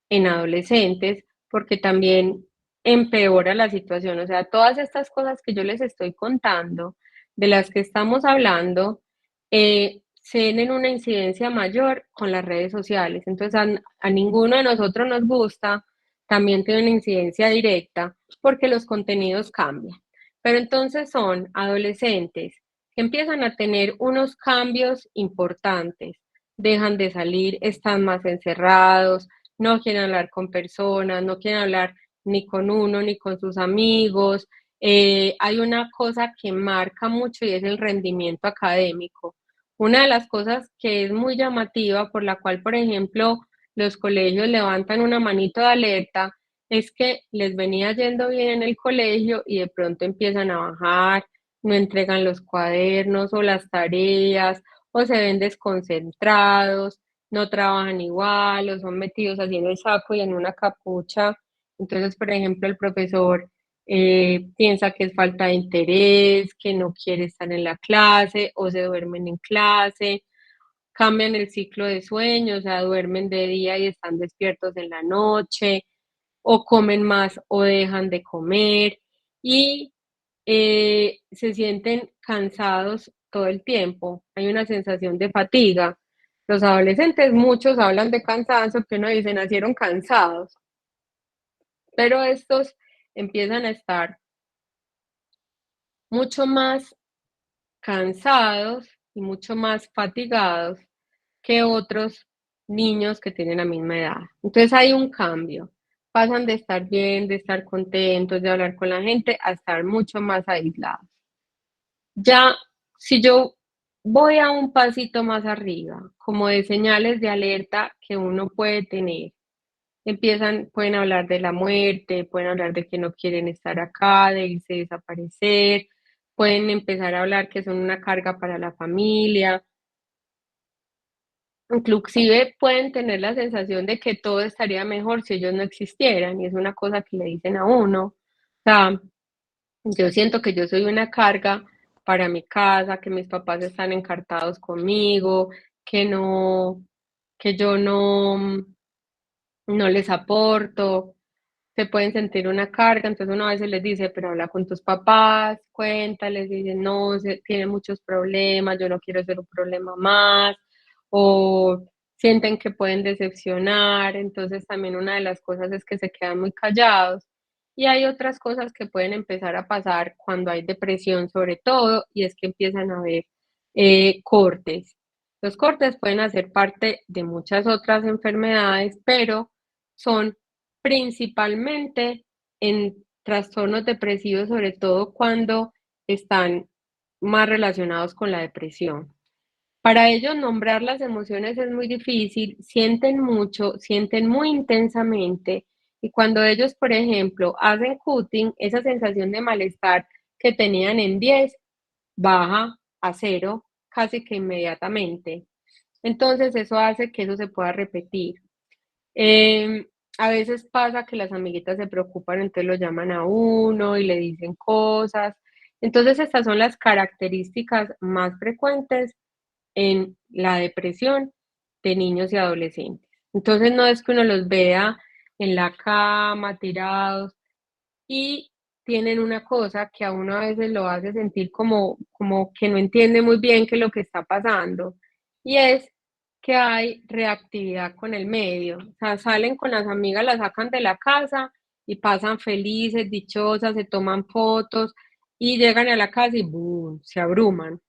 en adolescentes, porque también empeora la situación. O sea, todas estas cosas que yo les estoy contando, de las que estamos hablando, tienen una incidencia mayor con las redes sociales. Entonces, a ninguno de nosotros nos gusta, también tiene una incidencia directa porque los contenidos cambian. Pero entonces son adolescentes que empiezan a tener unos cambios importantes, dejan de salir, están más encerrados, no quieren hablar con personas, no quieren hablar ni con uno ni con sus amigos. Hay una cosa que marca mucho y es el rendimiento académico. Una de las cosas que es muy llamativa, por la cual, por ejemplo, los colegios levantan una manito de alerta, es que les venía yendo bien en el colegio y de pronto empiezan a bajar, no entregan los cuadernos o las tareas, o se ven desconcentrados, no trabajan igual, o son metidos así en el saco y en una capucha. Entonces, por ejemplo, el profesor piensa que es falta de interés, que no quiere estar en la clase, o se duermen en clase, cambian el ciclo de sueño, o sea, duermen de día y están despiertos en la noche, o comen más o dejan de comer y se sienten cansados todo el tiempo. Hay una sensación de fatiga. Los adolescentes, muchos hablan de cansancio, que uno dice nacieron cansados, pero estos empiezan a estar mucho más cansados y mucho más fatigados que otros niños que tienen la misma edad. Entonces hay un cambio. pasan de estar bien, de estar contentos, de hablar con la gente, a estar mucho más aislados. Ya, si yo voy a un pasito más arriba, como de señales de alerta que uno puede tener, pueden hablar de la muerte, pueden hablar de que no quieren estar acá, de irse, desaparecer, pueden empezar a hablar que son una carga para la familia, inclusive pueden tener la sensación de que todo estaría mejor si ellos no existieran, y es una cosa que le dicen a uno. O sea, yo siento que yo soy una carga para mi casa, que mis papás están encartados conmigo, que no, que yo no les aporto, se pueden sentir una carga, entonces uno a veces les dice, pero habla con tus papás, cuéntales, dicen, no, tiene muchos problemas, yo no quiero ser un problema más, o sienten que pueden decepcionar, entonces también una de las cosas es que se quedan muy callados. Y hay otras cosas que pueden empezar a pasar cuando hay depresión sobre todo, y es que empiezan a haber cortes. Los cortes pueden hacer parte de muchas otras enfermedades, pero son principalmente en trastornos depresivos, sobre todo cuando están más relacionados con la depresión. Para ellos nombrar las emociones es muy difícil, sienten mucho, sienten muy intensamente y cuando ellos, por ejemplo, hacen cutting, esa sensación de malestar que tenían en 10 baja a cero casi que inmediatamente. Entonces eso hace que eso se pueda repetir. Eh, a veces pasa que las amiguitas se preocupan, entonces lo llaman a uno y le dicen cosas. Entonces estas son las características más frecuentes en la depresión de niños y adolescentes. Entonces no es que uno los vea en la cama, tirados, y tienen una cosa que a uno a veces lo hace sentir como que no entiende muy bien qué es lo que está pasando, y es que hay reactividad con el medio. O sea, salen con las amigas, las sacan de la casa y pasan felices, dichosas, se toman fotos y llegan a la casa y ¡boom! Se abruman,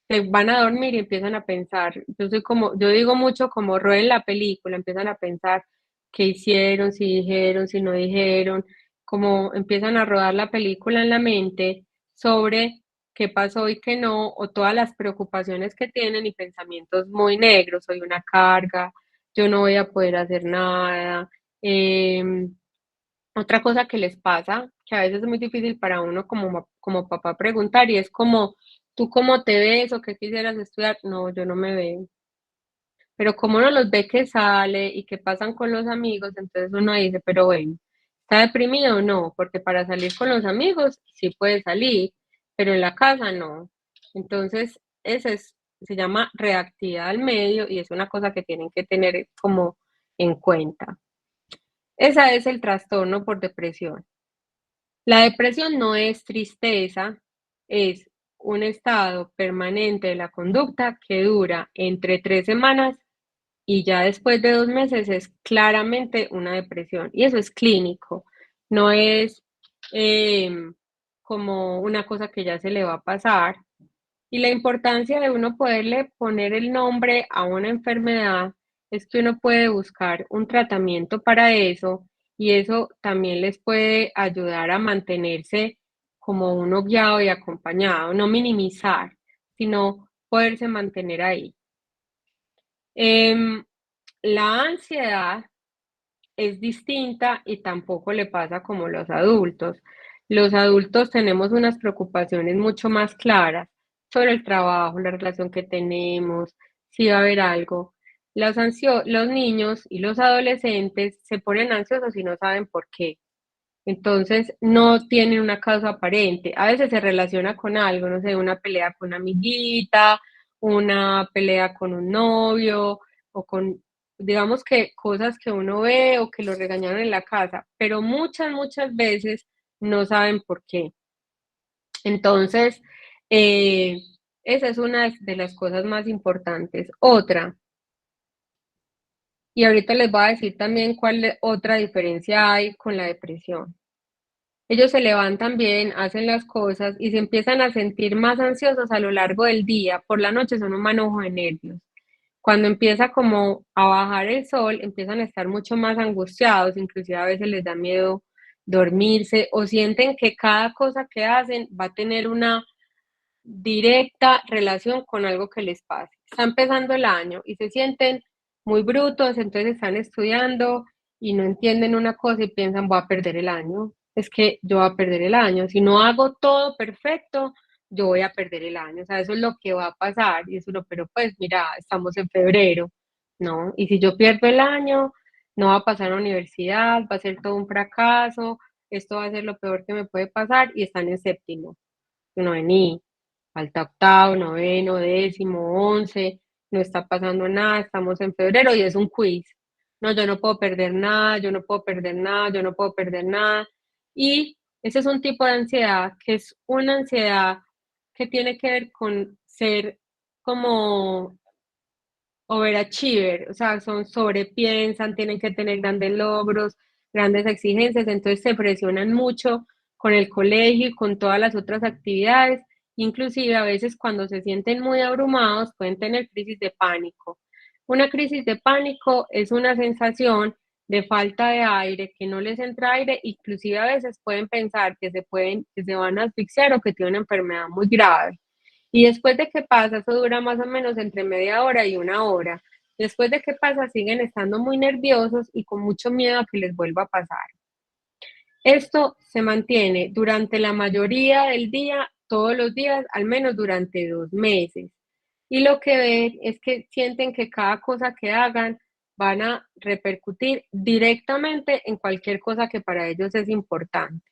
se van a dormir y empiezan a pensar. Yo digo mucho como Roy en la película, empiezan a pensar qué hicieron, si dijeron, si no dijeron, como empiezan a rodar la película en la mente sobre qué pasó y qué no, o todas las preocupaciones que tienen y pensamientos muy negros, soy una carga, yo no voy a poder hacer nada. Otra cosa que les pasa, que a veces es muy difícil para uno como papá preguntar, y es como, ¿tú cómo te ves o qué quisieras estudiar? No, yo no me veo. Pero como uno los ve que sale y que pasan con los amigos, entonces uno dice, pero bueno, ¿está deprimido o no? Porque para salir con los amigos sí puede salir, pero en la casa no. Entonces, se llama reactividad al medio y es una cosa que tienen que tener como en cuenta. Ese es el trastorno por depresión. La depresión no es tristeza, es un estado permanente de la conducta que dura entre 3 semanas y ya después de 2 meses es claramente una depresión. Y eso es clínico, no es como una cosa que ya se le va a pasar. Y la importancia de uno poderle poner el nombre a una enfermedad es que uno puede buscar un tratamiento para eso y eso también les puede ayudar a mantenerse como uno guiado y acompañado, no minimizar, sino poderse mantener ahí. Em, la ansiedad es distinta y tampoco le pasa como los adultos. Los adultos tenemos unas preocupaciones mucho más claras sobre el trabajo, la relación que tenemos, si va a haber algo. Los niños y los adolescentes se ponen ansiosos y no saben por qué. Entonces no tienen una causa aparente. A veces se relaciona con algo, no sé, una pelea con una amiguita, una pelea con un novio o con, digamos que cosas que uno ve o que lo regañaron en la casa, pero muchas veces no saben por qué. Entonces, eh, esa es una de las cosas más importantes. Otra, y ahorita les voy a decir también otra diferencia hay con la depresión. Ellos se levantan bien, hacen las cosas y se empiezan a sentir más ansiosos a lo largo del día. Por la noche son un manojo de nervios. Cuando empieza como a bajar el sol, empiezan a estar mucho más angustiados, inclusive a veces les da miedo dormirse o sienten que cada cosa que hacen va a tener una directa relación con algo que les pase. Está empezando el año y se sienten muy brutos, entonces están estudiando y no entienden una cosa y piensan, voy a perder el año. Es que yo voy a perder el año. Si no hago todo perfecto, yo voy a perder el año. O sea, eso es lo que va a pasar. Y eso, pero pues mira, estamos en febrero, ¿no? Y si yo pierdo el año, no va a pasar a la universidad, va a ser todo un fracaso, esto va a ser lo peor que me puede pasar y están en séptimo. No vení, falta octavo, noveno, décimo, once, no está pasando nada, estamos en febrero y es un quiz. No, yo no puedo perder nada, yo no puedo perder nada, yo no puedo perder nada. Y ese es un tipo de ansiedad que es una ansiedad que tiene que ver con ser como overachiever, o sea, son sobrepiensan, tienen que tener grandes logros, grandes exigencias, entonces se presionan mucho con el colegio y con todas las otras actividades, inclusive a veces cuando se sienten muy abrumados pueden tener crisis de pánico. Una crisis de pánico es una sensación de falta de aire, que no les entra aire, inclusive a veces pueden pensar que se van a asfixiar o que tienen una enfermedad muy grave. Y después de que pasa, eso dura más o menos entre media hora y una hora. Después de que pasa, siguen estando muy nerviosos y con mucho miedo a que les vuelva a pasar. Esto se mantiene durante la mayoría del día, todos los días, al menos durante 2 meses. Y lo que ven es que sienten que cada cosa que hagan van a repercutir directamente en cualquier cosa que para ellos es importante,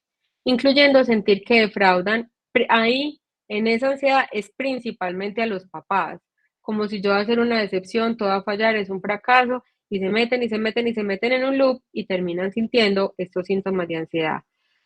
incluyendo sentir que defraudan. Ahí, en esa ansiedad, es principalmente a los papás, como si yo voy a hacer una decepción, todo va a fallar, es un fracaso, y se meten y se meten y se meten en un loop y terminan sintiendo estos síntomas de ansiedad.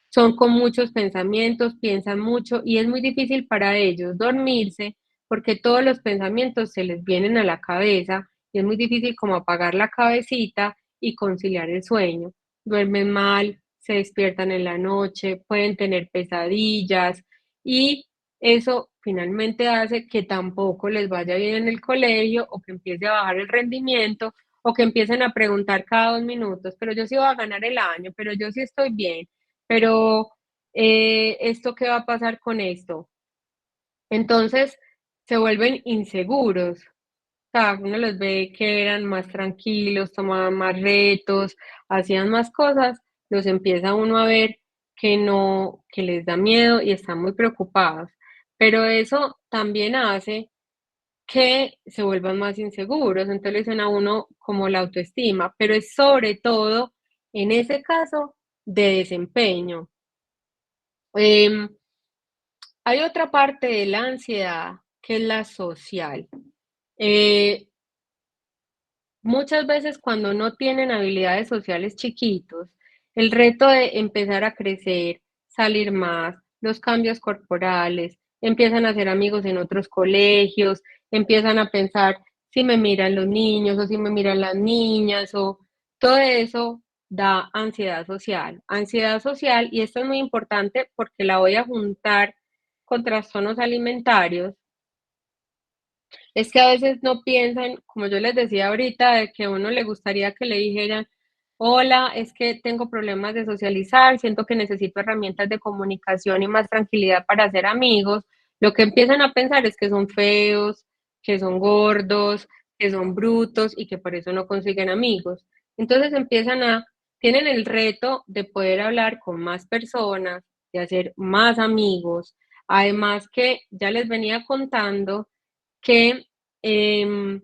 Son con muchos pensamientos, piensan mucho y es muy difícil para ellos dormirse porque todos los pensamientos se les vienen a la cabeza y es muy difícil como apagar la cabecita y conciliar el sueño. Duermen mal, se despiertan en la noche, pueden tener pesadillas y eso finalmente hace que tampoco les vaya bien en el colegio o que empiece a bajar el rendimiento o que empiecen a preguntar cada 2 minutos, pero yo sí voy a ganar el año, pero yo sí estoy bien, pero ¿esto qué va a pasar con esto? Entonces se vuelven inseguros. O sea, uno los ve que eran más tranquilos, tomaban más retos, hacían más cosas, los empieza uno a ver que no, que les da miedo y están muy preocupados. Pero eso también hace que se vuelvan más inseguros, entonces le dicen a uno como la autoestima, pero es sobre todo en ese caso de desempeño. Em, Hay otra parte de la ansiedad que es la social. Eh, Muchas veces cuando no tienen habilidades sociales chiquitos, el reto de empezar a crecer, salir más, los cambios corporales, empiezan a hacer amigos en otros colegios, empiezan a pensar si me miran los niños o si me miran las niñas o todo eso da ansiedad social. Ansiedad social, y esto es muy importante porque la voy a juntar con trastornos alimentarios, es que a veces no piensan, como yo les decía ahorita, de que a uno le gustaría que le dijeran, hola, es que tengo problemas de socializar, siento que necesito herramientas de comunicación y más tranquilidad para hacer amigos. Lo que empiezan a pensar es que son feos, que son gordos, que son brutos y que por eso no consiguen amigos. Entonces tienen el reto de poder hablar con más personas, de hacer más amigos. Además que ya les venía contando que em,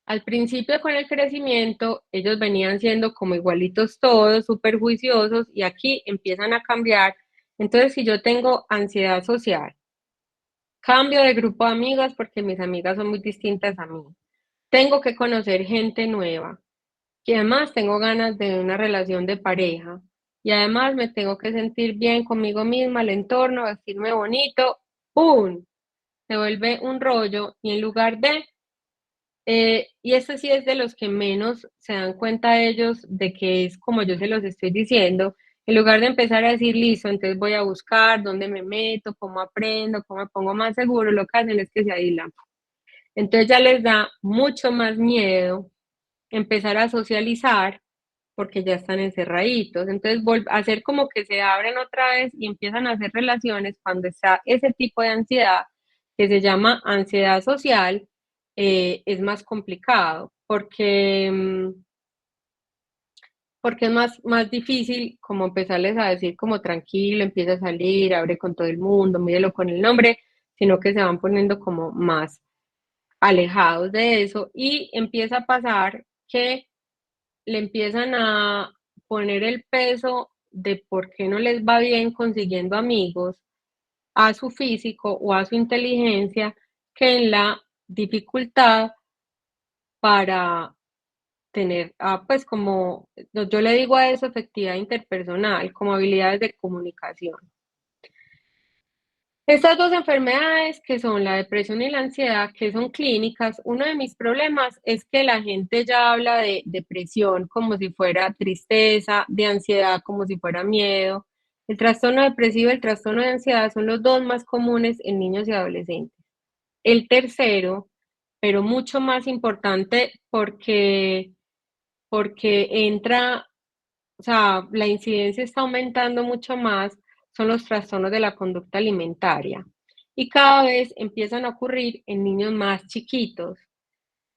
al principio con el crecimiento ellos venían siendo como igualitos todos, súper juiciosos y aquí empiezan a cambiar. Entonces, si yo tengo ansiedad social, cambio de grupo de amigas porque mis amigas son muy distintas a mí. Tengo que conocer gente nueva y además tengo ganas de una relación de pareja y además me tengo que sentir bien conmigo misma, el entorno, vestirme bonito, ¡pum! Se vuelve un rollo y en lugar de y esto sí es de los que menos se dan cuenta ellos de que es como yo se los estoy diciendo. En lugar de empezar a decir, listo, entonces voy a buscar dónde me meto, cómo aprendo, cómo me pongo más seguro, lo que hacen es que se aíslan. Entonces ya les da mucho más miedo empezar a socializar porque ya están encerraditos. Entonces, hacer como que se abren otra vez y empiezan a hacer relaciones cuando está ese tipo de ansiedad que se llama ansiedad social, es más complicado porque es más difícil como empezarles a decir como tranquilo, empieza a salir, abre con todo el mundo, mírelo con el nombre, sino que se van poniendo como más alejados de eso y empieza a pasar que le empiezan a poner el peso de por qué no les va bien consiguiendo amigos a su físico o a su inteligencia que en la dificultad para tener, pues como yo le digo a eso, efectividad interpersonal, como habilidades de comunicación. Estas dos enfermedades, que son la depresión y la ansiedad, que son clínicas, uno de mis problemas es que la gente ya habla de depresión como si fuera tristeza, de ansiedad como si fuera miedo. El trastorno depresivo y el trastorno de ansiedad son los dos más comunes en niños y adolescentes. El tercero, pero mucho más importante porque entra, o sea, la incidencia está aumentando mucho más, son los trastornos de la conducta alimentaria. Y cada vez empiezan a ocurrir en niños más chiquitos.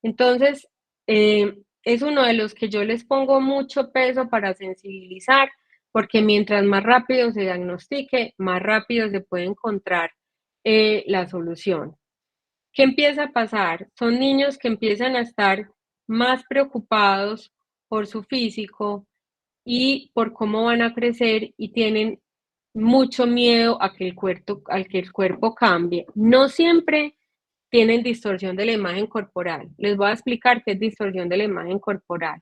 Entonces, es uno de los que yo les pongo mucho peso para sensibilizar, porque mientras más rápido se diagnostique, más rápido se puede encontrar la solución. ¿Qué empieza a pasar? Son niños que empiezan a estar más preocupados por su físico, y por cómo van a crecer y tienen mucho miedo a que el cuerpo cambie. No siempre tienen distorsión de la imagen corporal. Les voy a explicar qué es distorsión de la imagen corporal.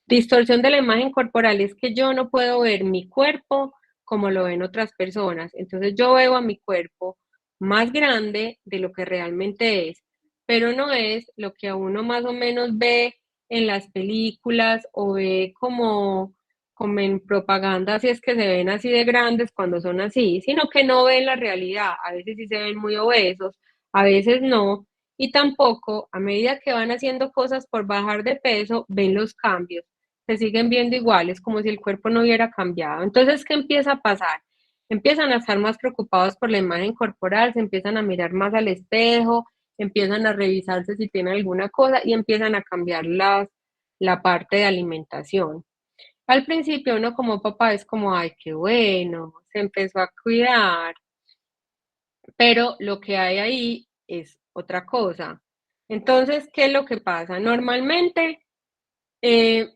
Distorsión de la imagen corporal es que yo no puedo ver mi cuerpo como lo ven otras personas. Entonces yo veo a mi cuerpo más grande de lo que realmente es, pero no es lo que a uno más o menos ve en las películas o ve como en propaganda, si es que se ven así de grandes cuando son así, sino que no ven la realidad. A veces sí se ven muy obesos, a veces no, y tampoco a medida que van haciendo cosas por bajar de peso, ven los cambios, se siguen viendo iguales, como si el cuerpo no hubiera cambiado. Entonces, ¿qué empieza a pasar? Empiezan a estar más preocupados por la imagen corporal, se empiezan a mirar más al espejo, empiezan a revisarse si tienen alguna cosa y empiezan a cambiar la parte de alimentación. Al principio uno como papá es como, ay, qué bueno, se empezó a cuidar, pero lo que hay ahí es otra cosa. Entonces, ¿qué es lo que pasa? Normalmente eh,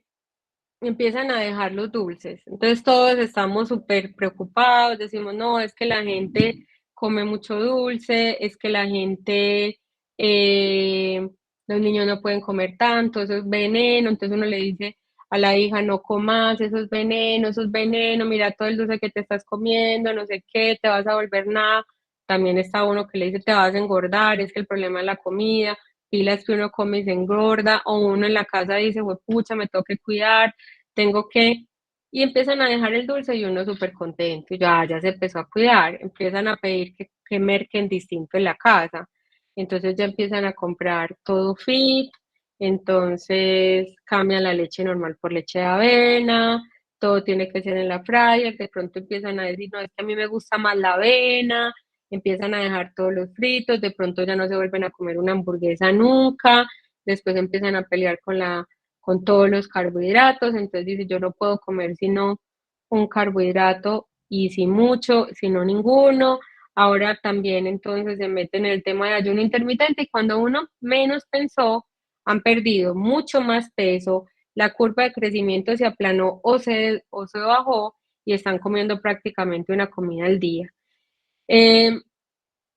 empiezan a dejar los dulces. Entonces todos estamos súper preocupados, decimos, no, es que la gente come mucho dulce, es que la gente, los niños no pueden comer tanto, eso es veneno. Entonces uno le dice a la hija, no comas, eso es veneno, mira todo el dulce que te estás comiendo, no sé qué, te vas a volver nada. También está uno que le dice, te vas a engordar, es que el problema es la comida, pilas que uno come y se engorda, o uno en la casa dice, pucha, me tengo que cuidar, tengo que, y empiezan a dejar el dulce y uno súper contento, ya se empezó a cuidar, empiezan a pedir que merquen distinto en la casa, entonces ya empiezan a comprar todo fit, entonces cambian la leche normal por leche de avena, todo tiene que ser en la fryer, de pronto empiezan a decir, no, es que a mí me gusta más la avena, empiezan a dejar todos los fritos, de pronto ya no se vuelven a comer una hamburguesa nunca, después empiezan a pelear con todos los carbohidratos, entonces dice, yo no puedo comer sino un carbohidrato y si mucho, sino ninguno. Ahora también entonces se mete en el tema de ayuno intermitente y cuando uno menos pensó, han perdido mucho más peso, la curva de crecimiento se aplanó o se bajó y están comiendo prácticamente una comida al día. Eh,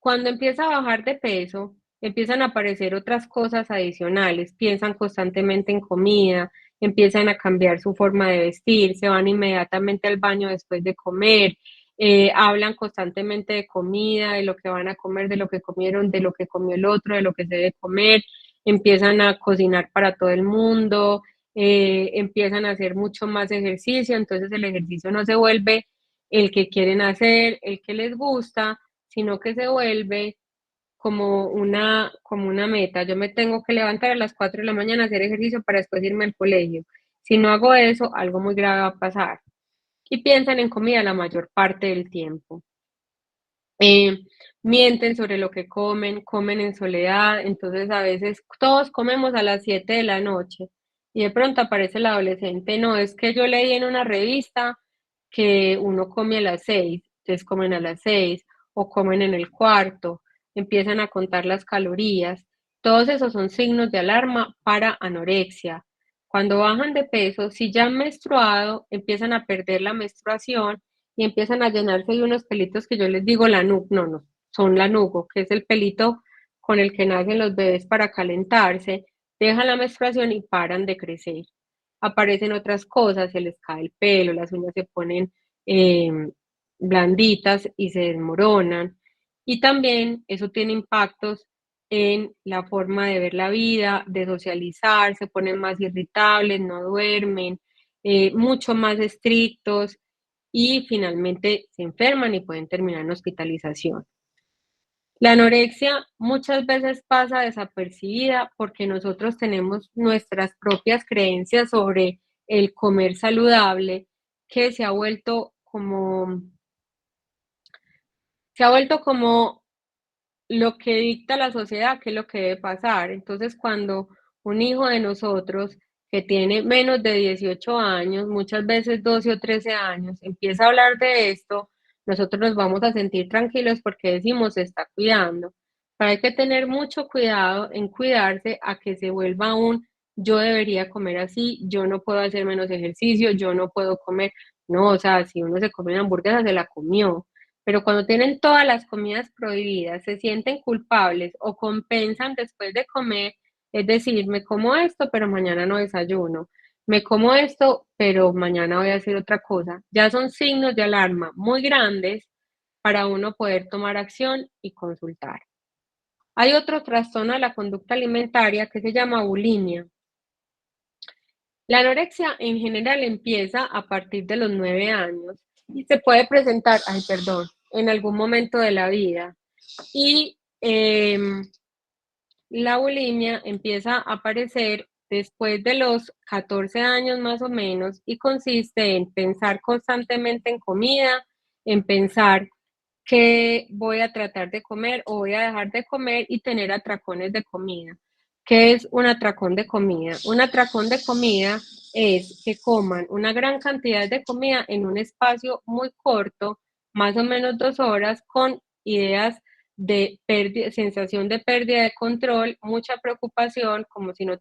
Cuando empieza a bajar de peso, empiezan a aparecer otras cosas adicionales, piensan constantemente en comida, empiezan a cambiar su forma de vestir, se van inmediatamente al baño después de comer, hablan constantemente de comida, de lo que van a comer, de lo que comieron, de lo que comió el otro, de lo que se debe comer, empiezan a cocinar para todo el mundo, empiezan a hacer mucho más ejercicio, entonces el ejercicio no se vuelve el que quieren hacer, el que les gusta, sino que se vuelve como una meta. Yo me tengo que levantar a las 4 de la mañana a hacer ejercicio para después irme al colegio. Si no hago eso, algo muy grave va a pasar. Y piensan en comida la mayor parte del tiempo. Eh, Mienten sobre lo que comen, comen en soledad, entonces a veces todos comemos a las 7 de la noche y de pronto aparece el adolescente, no, es que yo leí en una revista que uno come a las 6, entonces comen a las 6 o comen en el cuarto, empiezan a contar las calorías, todos esos son signos de alarma para anorexia. Cuando bajan de peso, si ya han menstruado, empiezan a perder la menstruación y empiezan a llenarse de unos pelitos que yo les digo lanugo, no, son lanugo, que es el pelito con el que nacen los bebés para calentarse, dejan la menstruación y paran de crecer. Aparecen otras cosas, se les cae el pelo, las uñas se ponen eh, blanditas y se desmoronan. Y también eso tiene impactos en la forma de ver la vida, de socializar, se ponen más irritables, no duermen, mucho más estrictos y finalmente se enferman y pueden terminar en hospitalización. La anorexia muchas veces pasa desapercibida porque nosotros tenemos nuestras propias creencias sobre el comer saludable que se ha vuelto como lo que dicta la sociedad, qué es lo que debe pasar. Entonces, cuando un hijo de nosotros que tiene menos de 18 años, muchas veces 12 o 13 años, empieza a hablar de esto, nosotros nos vamos a sentir tranquilos porque decimos se está cuidando. Pero hay que tener mucho cuidado en cuidarse a que se vuelva un yo debería comer así, yo no puedo hacer menos ejercicio, yo no puedo comer. No, o sea, si uno se come una hamburguesa, se la comió, pero cuando tienen todas las comidas prohibidas, se sienten culpables o compensan después de comer, es decir, me como esto, pero mañana no desayuno, me como esto, pero mañana voy a hacer otra cosa. Ya son signos de alarma muy grandes para uno poder tomar acción y consultar. Hay otro trastorno de la conducta alimentaria que se llama bulimia. La anorexia en general empieza a partir de los 9 años y se puede presentar, ay, perdón, en algún momento de la vida. Y la bulimia empieza a aparecer después de los 14 años más o menos y consiste en pensar constantemente en comida, en pensar que voy a tratar de comer o voy a dejar de comer y tener atracones de comida. ¿Qué es un atracón de comida? Un atracón de comida es que coman una gran cantidad de comida en un espacio muy corto, más o menos 2 horas, con ideas de pérdida, sensación de pérdida de control, mucha preocupación, como si no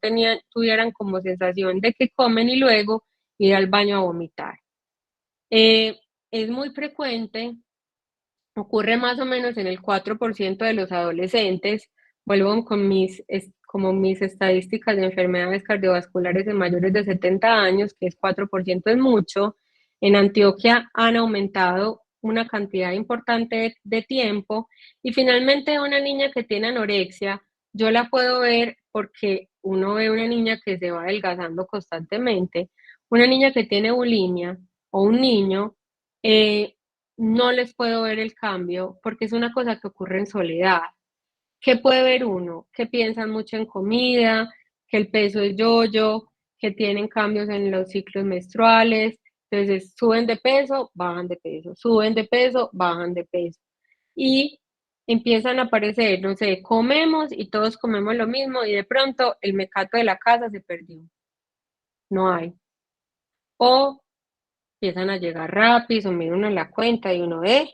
tuvieran como sensación de que comen y luego ir al baño a vomitar. Es muy frecuente. Ocurre más o menos en el 4% de los adolescentes. Vuelvo con como mis estadísticas de enfermedades cardiovasculares en mayores de 70 años, que es 4% es mucho. En Antioquia han aumentado una cantidad importante de tiempo. Y finalmente una niña que tiene anorexia, yo la puedo ver porque uno ve una niña que se va adelgazando constantemente. Una niña que tiene bulimia o un niño, eh, no les puedo ver el cambio porque es una cosa que ocurre en soledad. ¿Qué puede ver uno? Que piensan mucho en comida, que el peso es yo-yo, que tienen cambios en los ciclos menstruales, entonces suben de peso, bajan de peso, suben de peso, bajan de peso. Y empiezan a aparecer, no sé, comemos y todos comemos lo mismo y de pronto el mecato de la casa se perdió, no hay. O empiezan a llegar rápido, miran uno la cuenta y uno ve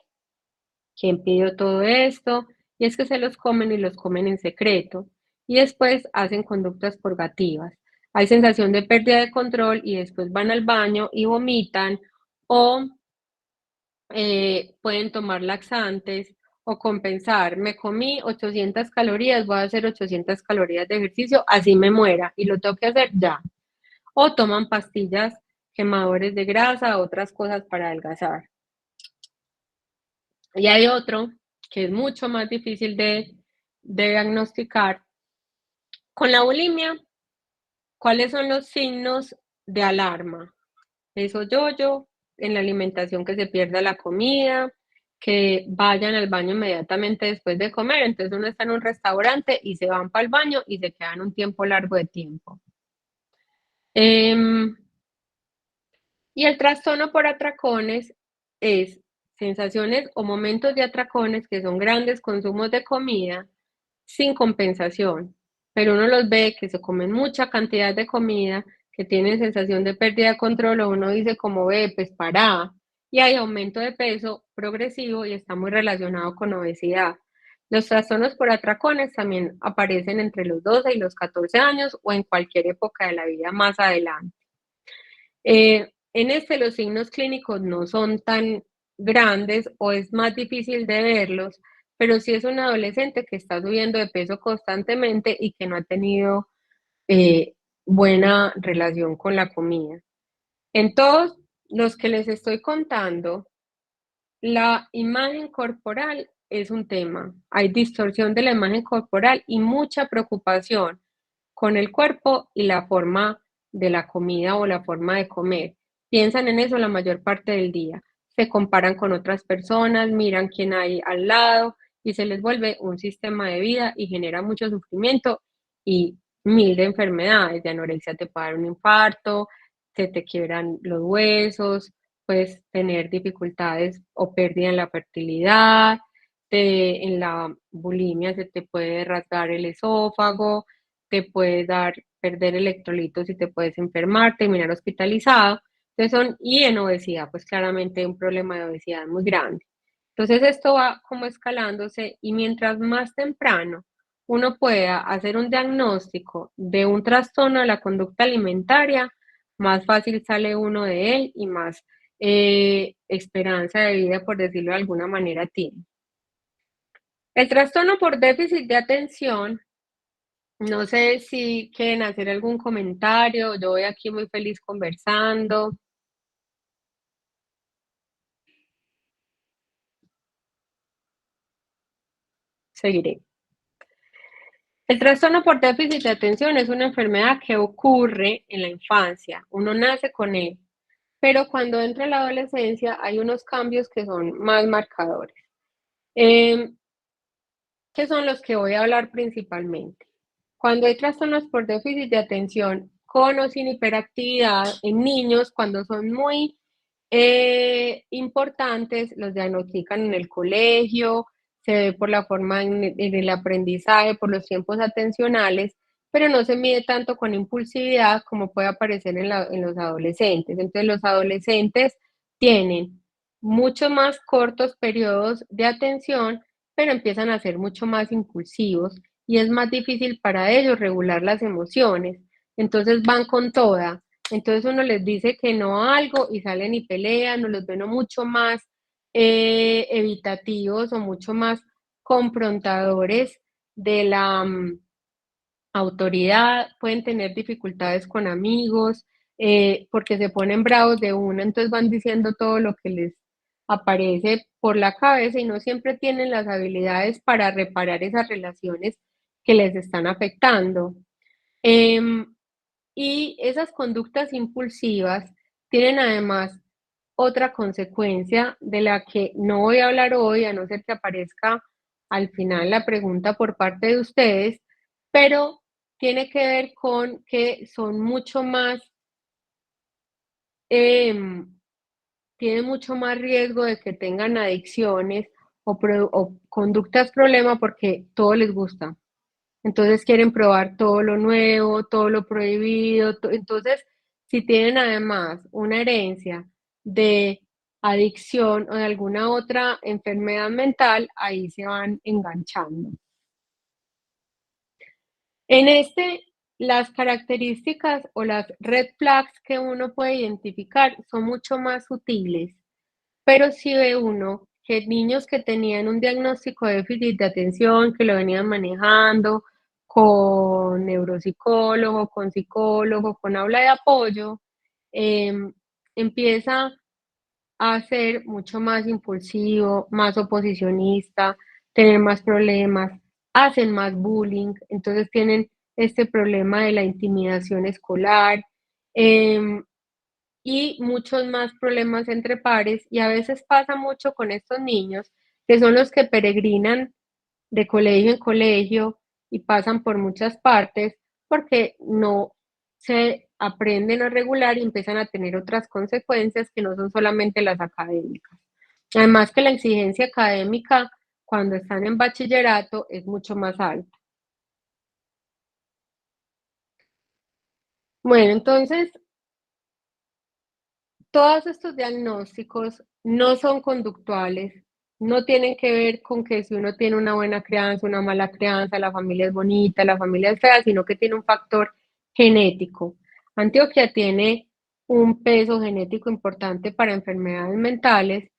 quién pidió todo esto, y es que se los comen y los comen en secreto, y después hacen conductas purgativas. Hay sensación de pérdida de control y después van al baño y vomitan o pueden tomar laxantes o compensar. Me comí 800 calorías, voy a hacer 800 calorías de ejercicio, así me muera y lo tengo que hacer ya. O toman pastillas quemadores de grasa, otras cosas para adelgazar. Y hay otro que es mucho más difícil de diagnosticar. Con la bulimia, ¿cuáles son los signos de alarma? Eso yo, en la alimentación que se pierda la comida, que vayan al baño inmediatamente después de comer. Entonces uno está en un restaurante y se van para el baño y se quedan un tiempo largo de tiempo. Em, y el trastorno por atracones es sensaciones o momentos de atracones que son grandes consumos de comida sin compensación, pero uno los ve que se comen mucha cantidad de comida, que tienen sensación de pérdida de control, o uno dice como ve, pues para, y hay aumento de peso progresivo y está muy relacionado con obesidad. Los trastornos por atracones también aparecen entre los 12 y los 14 años o en cualquier época de la vida más adelante. En este los signos clínicos no son tan grandes o es más difícil de verlos, pero sí es un adolescente que está subiendo de peso constantemente y que no ha tenido buena relación con la comida. En todos los que les estoy contando, la imagen corporal es un tema. Hay distorsión de la imagen corporal y mucha preocupación con el cuerpo y la forma de la comida o la forma de comer. Piensan en eso la mayor parte del día. Se comparan con otras personas, miran quién hay al lado y se les vuelve un sistema de vida y genera mucho sufrimiento y mil de enfermedades. De anorexia te puede dar un infarto, se te quiebran los huesos, puedes tener dificultades o pérdida en la fertilidad, en la bulimia se te puede rasgar el esófago, te puede dar, perder electrolitos y te puedes enfermar, terminar hospitalizado. Y en obesidad, pues claramente un problema de obesidad muy grande. Entonces esto va como escalándose y mientras más temprano uno pueda hacer un diagnóstico de un trastorno de la conducta alimentaria, más fácil sale uno de él y más esperanza de vida, por decirlo de alguna manera, tiene. El trastorno por déficit de atención, no sé si quieren hacer algún comentario, yo voy aquí muy feliz conversando, seguiré. El trastorno por déficit de atención es una enfermedad que ocurre en la infancia, uno nace con él, pero cuando entra la adolescencia hay unos cambios que son más marcadores, em, que son los que voy a hablar principalmente. Cuando hay trastornos por déficit de atención con o sin hiperactividad en niños, cuando son muy importantes, los diagnostican en el colegio, se ve por la forma en el aprendizaje, por los tiempos atencionales, pero no se mide tanto con impulsividad como puede aparecer en los adolescentes. Entonces, los adolescentes tienen mucho más cortos periodos de atención, pero empiezan a ser mucho más impulsivos y es más difícil para ellos regular las emociones. Entonces van con toda. Entonces uno les dice que no a algo y salen y pelean, o los ven mucho más evitativos o mucho más confrontadores de la autoridad, pueden tener dificultades con amigos, porque se ponen bravos de una, entonces van diciendo todo lo que les aparece por la cabeza y no siempre tienen las habilidades para reparar esas relaciones que les están afectando. Em, y esas conductas impulsivas tienen además otra consecuencia de la que no voy a hablar hoy, a no ser que aparezca al final la pregunta por parte de ustedes, pero tiene que ver con que son mucho más, em, tienen mucho más riesgo de que tengan adicciones o conductas problema porque todo les gusta. Entonces quieren probar todo lo nuevo, todo lo prohibido. Entonces, si tienen además una herencia de adicción o de alguna otra enfermedad mental, ahí se van enganchando. En las características o las red flags que uno puede identificar son mucho más sutiles, pero si ve uno que niños que tenían un diagnóstico de déficit de atención, que lo venían manejando con neuropsicólogo, con psicólogo, con aula de apoyo, empieza a ser mucho más impulsivo, más oposicionista, tener más problemas, hacen más bullying, entonces tienen este problema de la intimidación escolar, em, y muchos más problemas entre pares. Y a veces pasa mucho con estos niños, que son los que peregrinan de colegio en colegio y pasan por muchas partes porque no se aprenden a regular y empiezan a tener otras consecuencias que no son solamente las académicas. Además que la exigencia académica cuando están en bachillerato es mucho más alta. Bueno, entonces todos estos diagnósticos no son conductuales, no tienen que ver con que si uno tiene una buena crianza, una mala crianza, la familia es bonita, la familia es fea, sino que tiene un factor genético. Antioquia tiene un peso genético importante para enfermedades mentales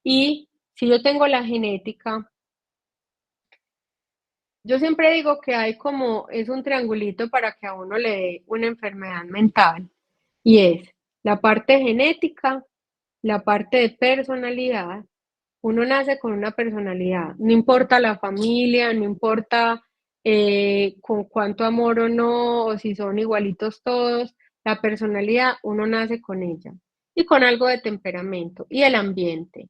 y si yo tengo la genética, yo siempre digo que hay como, es un triangulito para que a uno le dé una enfermedad mental y es la parte genética, la parte de personalidad. Uno nace con una personalidad, no importa la familia, no importa con cuánto amor o no, o si son igualitos todos, la personalidad uno nace con ella y con algo de temperamento y el ambiente.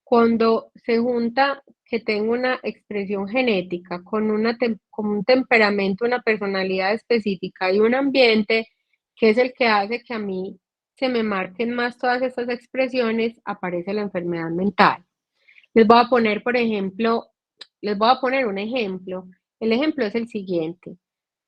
Cuando se junta que tengo una expresión genética con un temperamento, una personalidad específica y un ambiente que es el que hace que a mí se me marquen más todas estas expresiones, aparece la enfermedad mental. Les voy a poner, por ejemplo, les voy a poner un ejemplo. El ejemplo es el siguiente.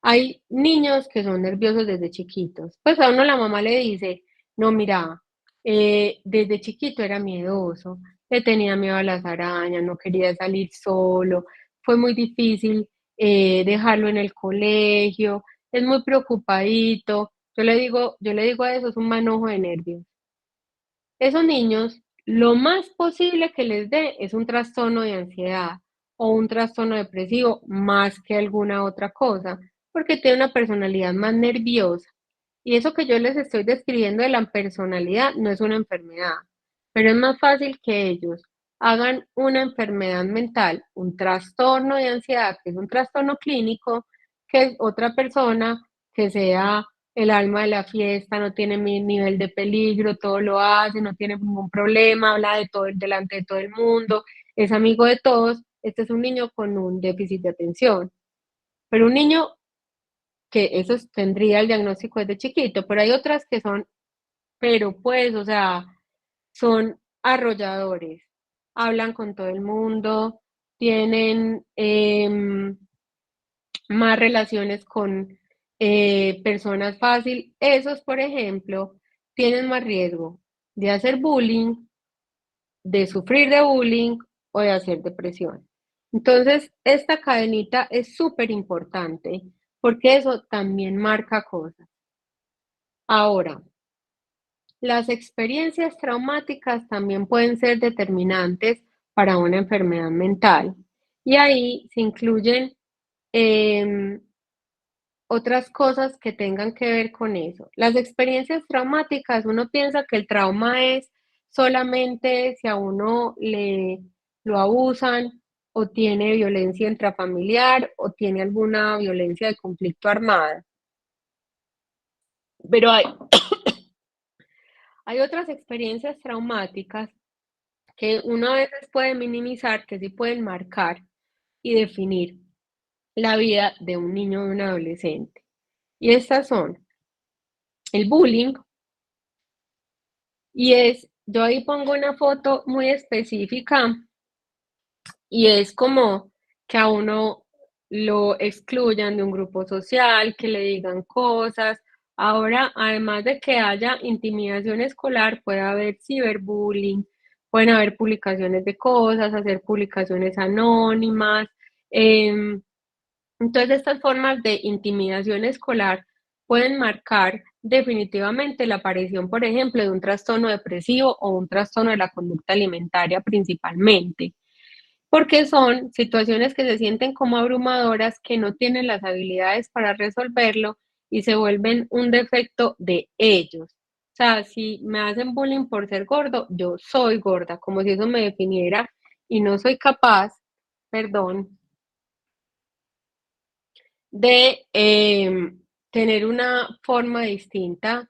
Hay niños que son nerviosos desde chiquitos. Pues a uno la mamá le dice, no, mira, desde chiquito era miedoso, le tenía miedo a las arañas, no quería salir solo, fue muy difícil dejarlo en el colegio, es muy preocupadito. Yo le digo a eso, es un manojo de nervios. Esos niños, lo más posible que les dé es un trastorno de ansiedad o un trastorno depresivo más que alguna otra cosa, porque tiene una personalidad más nerviosa. Y eso que yo les estoy describiendo de la personalidad no es una enfermedad, pero es más fácil que ellos hagan una enfermedad mental, un trastorno de ansiedad, que es un trastorno clínico, que otra persona que sea el alma de la fiesta, no tiene nivel de peligro, todo lo hace, no tiene ningún problema, habla de todo delante de todo el mundo, es amigo de todos. Este es un niño con un déficit de atención, pero un niño que eso tendría el diagnóstico desde chiquito, pero hay otras que son, pero pues, o sea, son arrolladores, hablan con todo el mundo, tienen más relaciones con personas fácil. Esos, por ejemplo, tienen más riesgo de hacer bullying, de sufrir de bullying o de hacer depresión. Entonces, esta cadenita es súper importante porque eso también marca cosas. Ahora, las experiencias traumáticas también pueden ser determinantes para una enfermedad mental y ahí se incluyen em, otras cosas que tengan que ver con eso. Las experiencias traumáticas, uno piensa que el trauma es solamente si a uno le lo abusan o tiene violencia intrafamiliar o tiene alguna violencia de conflicto armado. Pero hay otras experiencias traumáticas que uno a veces puede minimizar, que sí pueden marcar y definir la vida de un niño o de un adolescente. Y estas son el bullying, y yo ahí pongo una foto muy específica y es como que a uno lo excluyan de un grupo social, que le digan cosas. Ahora, además de que haya intimidación escolar, puede haber ciberbullying, pueden haber publicaciones de cosas, hacer publicaciones anónimas. em, entonces, estas formas de intimidación escolar pueden marcar definitivamente la aparición, por ejemplo, de un trastorno depresivo o un trastorno de la conducta alimentaria principalmente, porque son situaciones que se sienten como abrumadoras, que no tienen las habilidades para resolverlo y se vuelven un defecto de ellos. O sea, si me hacen bullying por ser gordo, yo soy gorda, como si eso me definiera y no soy capaz, perdón, de tener una forma distinta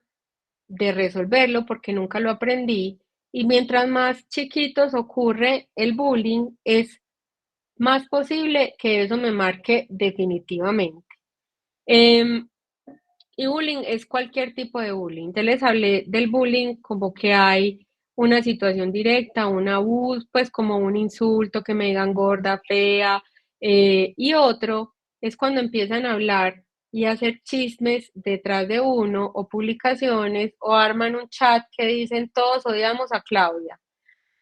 de resolverlo porque nunca lo aprendí. Y mientras más chiquitos ocurre el bullying, es más posible que eso me marque definitivamente. Em, y bullying es cualquier tipo de bullying. Te les hablé del bullying como que hay una situación directa, un abuso, pues como un insulto, que me digan gorda, fea, y otro es cuando empiezan a hablar y a hacer chismes detrás de uno o publicaciones o arman un chat que dicen todos odiamos a Claudia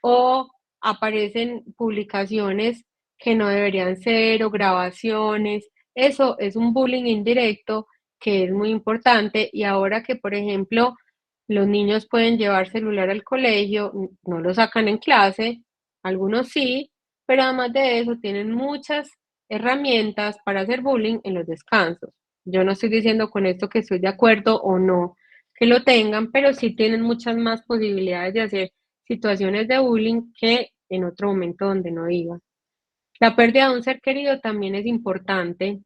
o aparecen publicaciones que no deberían ser o grabaciones. Eso es un bullying indirecto que es muy importante y ahora que, por ejemplo, los niños pueden llevar celular al colegio, no lo sacan en clase, algunos sí, pero además de eso tienen muchas herramientas para hacer bullying en los descansos. Yo no estoy diciendo con esto que estoy de acuerdo o no que lo tengan, pero sí tienen muchas más posibilidades de hacer situaciones de bullying que en otro momento donde no iba. La pérdida de un ser querido también es importante,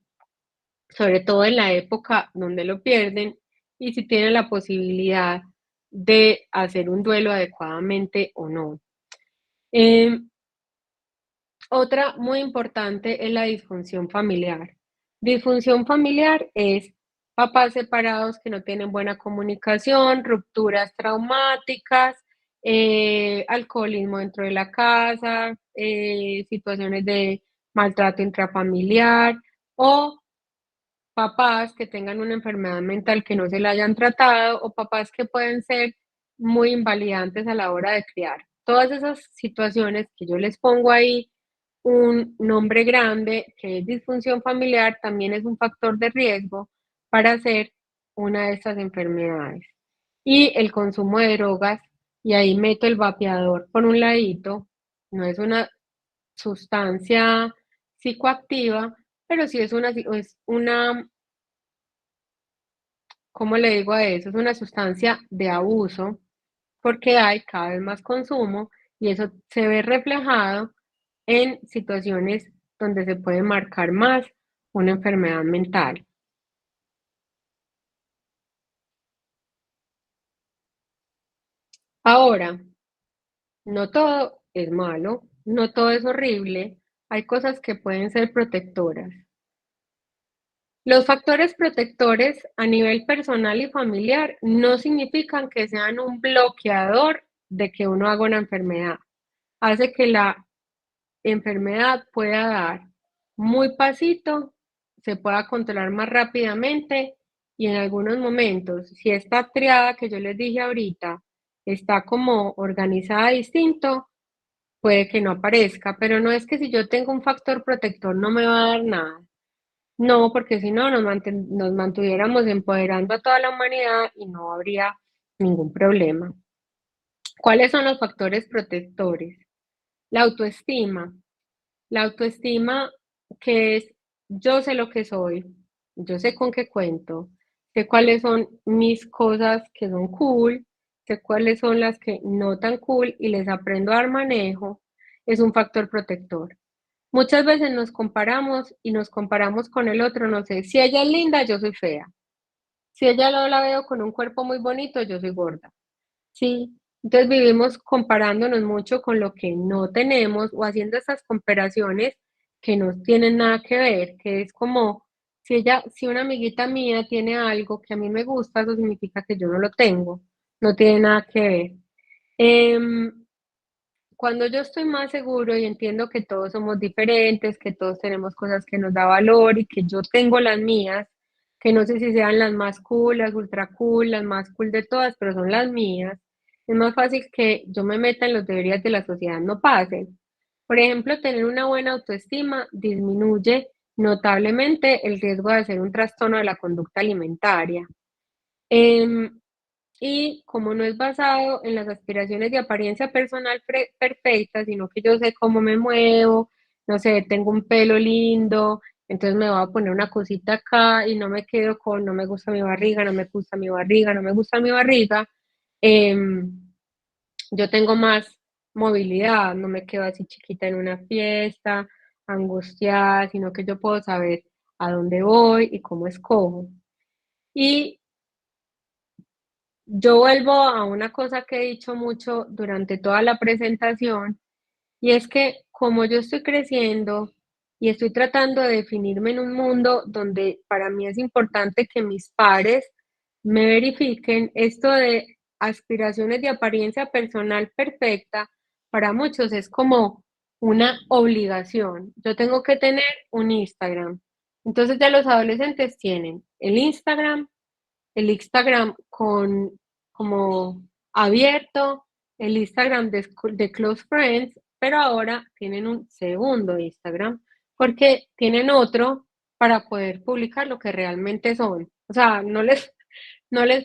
sobre todo en la época donde lo pierden y si tienen la posibilidad de hacer un duelo adecuadamente o no. Eh, Otra muy importante es la disfunción familiar. Disfunción familiar es papás separados que no tienen buena comunicación, rupturas traumáticas, alcoholismo dentro de la casa, situaciones de maltrato intrafamiliar o papás que tengan una enfermedad mental que no se la hayan tratado o papás que pueden ser muy invalidantes a la hora de criar. Todas esas situaciones que yo les pongo ahí un nombre grande, que es disfunción familiar, también es un factor de riesgo para hacer una de estas enfermedades. Y el consumo de drogas, y ahí meto el vapeador por un ladito, no es una sustancia psicoactiva, pero sí es una, ¿cómo le digo a eso? Es una sustancia de abuso porque hay cada vez más consumo y eso se ve reflejado en situaciones donde se puede marcar más una enfermedad mental. Ahora, no todo es malo, no todo es horrible, hay cosas que pueden ser protectoras. Los factores protectores a nivel personal y familiar no significan que sean un bloqueador de que uno haga una enfermedad. Hace que la enfermedad pueda dar muy pasito, se pueda controlar más rápidamente y en algunos momentos, si esta triada que yo les dije ahorita está como organizada distinto, puede que no aparezca, pero no es que si yo tengo un factor protector no me va a dar nada. No, porque si no nos mantuviéramos empoderando a toda la humanidad y no habría ningún problema. ¿Cuáles son los factores protectores? La autoestima. La autoestima que es yo sé lo que soy, yo sé con qué cuento, sé cuáles son mis cosas que son cool, sé cuáles son las que no tan cool y les aprendo a dar manejo, es un factor protector. Muchas veces nos comparamos y nos comparamos con el otro, no sé, si ella es linda, yo soy fea. Si ella no la veo con un cuerpo muy bonito, yo soy gorda. Sí, entonces vivimos comparándonos mucho con lo que no tenemos o haciendo esas comparaciones que no tienen nada que ver, que es como si una amiguita mía tiene algo que a mí me gusta, eso significa que yo no lo tengo, no tiene nada que ver. Em, Cuando yo estoy más seguro y entiendo que todos somos diferentes, que todos tenemos cosas que nos da valor y que yo tengo las mías, que no sé si sean las más cool, las ultra cool, las más cool de todas, pero son las mías, es más fácil que yo me meta en los deberes de la sociedad no pasen. Por ejemplo, tener una buena autoestima disminuye notablemente el riesgo de hacer un trastorno de la conducta alimentaria. Em, y como no es basado en las aspiraciones de apariencia personal perfecta, sino que yo sé cómo me muevo, no sé, tengo un pelo lindo, entonces me voy a poner una cosita acá y no me quedo con no me gusta mi barriga, no me gusta mi barriga, no me gusta mi barriga. Yo tengo más movilidad, no me quedo así chiquita en una fiesta, angustiada, sino que yo puedo saber a dónde voy y cómo escojo. Y yo vuelvo a una cosa que he dicho mucho durante toda la presentación, y es que como yo estoy creciendo y estoy tratando de definirme en un mundo donde para mí es importante que mis pares me verifiquen, esto de aspiraciones de apariencia personal perfecta, para muchos es como una obligación. Yo tengo que tener un Instagram. Entonces ya los adolescentes tienen el Instagram con como abierto, el Instagram de Close Friends, pero ahora tienen un segundo Instagram porque tienen otro para poder publicar lo que realmente son. O sea, no les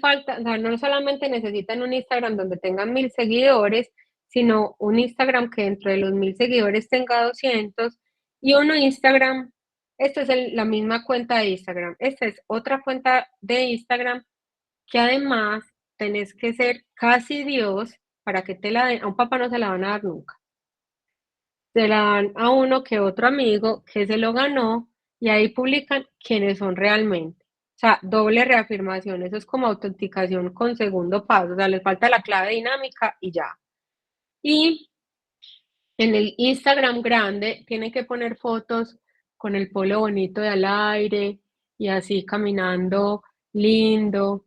falta, o sea, no solamente necesitan un Instagram donde tengan 1000 seguidores, sino un Instagram que dentro de los 1000 seguidores tenga 200 y uno Instagram, esta es la misma cuenta de Instagram, esta es otra cuenta de Instagram que además tenés que ser casi Dios para que te la den. A un papá no se la van a dar nunca. Se la dan a uno que otro amigo que se lo ganó y ahí publican quiénes son realmente. O sea, doble reafirmación, eso es como autenticación con segundo paso, o sea, les falta la clave dinámica y ya. Y en el Instagram grande tienen que poner fotos con el polo bonito de al aire y así caminando lindo.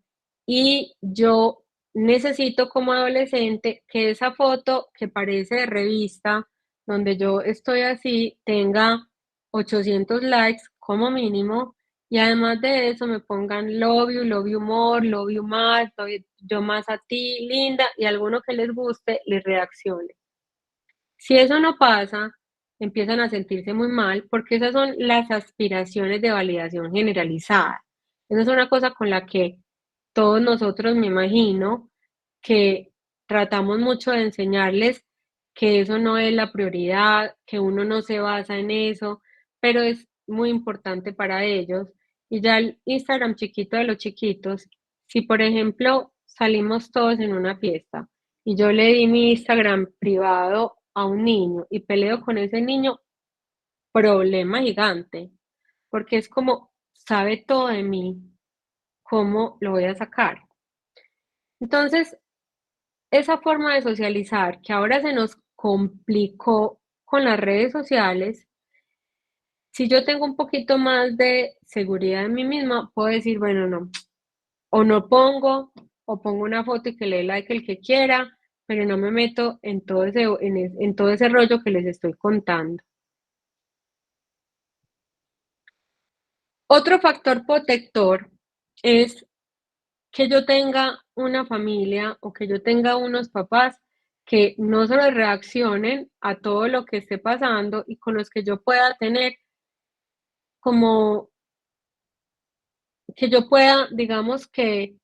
Y yo necesito como adolescente que esa foto que parece de revista, donde yo estoy así, tenga 800 likes como mínimo. Y además de eso me pongan love you more, love you más, yo más a ti, linda, y alguno que les guste, les reaccione. Si eso no pasa, empiezan a sentirse muy mal porque esas son las aspiraciones de validación generalizada. Esa es una cosa con la que todos nosotros, me imagino, que tratamos mucho de enseñarles que eso no es la prioridad, que uno no se basa en eso, pero es muy importante para ellos. Y ya el Instagram chiquito de los chiquitos, si por ejemplo salimos todos en una fiesta y yo le di mi Instagram privado a un niño y peleo con ese niño, problema gigante, porque es como, sabe todo de mí, ¿cómo lo voy a sacar? Entonces, esa forma de socializar que ahora se nos complicó con las redes sociales, si yo tengo un poquito más de seguridad en mí misma, puedo decir, bueno, no, o no pongo, o pongo una foto y que le dé like el que quiera, pero no me meto en todo ese rollo que les estoy contando. Otro factor protector es que yo tenga una familia o que yo tenga unos papás que no solo reaccionen a todo lo que esté pasando y con los que yo pueda tener como que yo pueda, digamos que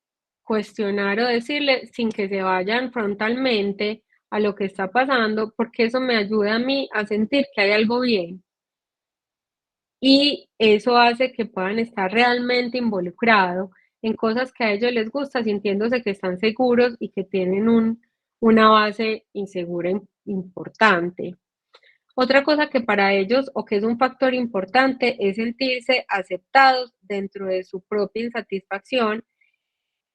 cuestionar o decirle sin que se vayan frontalmente a lo que está pasando, porque eso me ayuda a mí a sentir que hay algo bien. Y eso hace que puedan estar realmente involucrados en cosas que a ellos les gusta, sintiéndose que están seguros y que tienen una base insegura importante. Otra cosa que para ellos, o que es un factor importante, es sentirse aceptados dentro de su propia insatisfacción.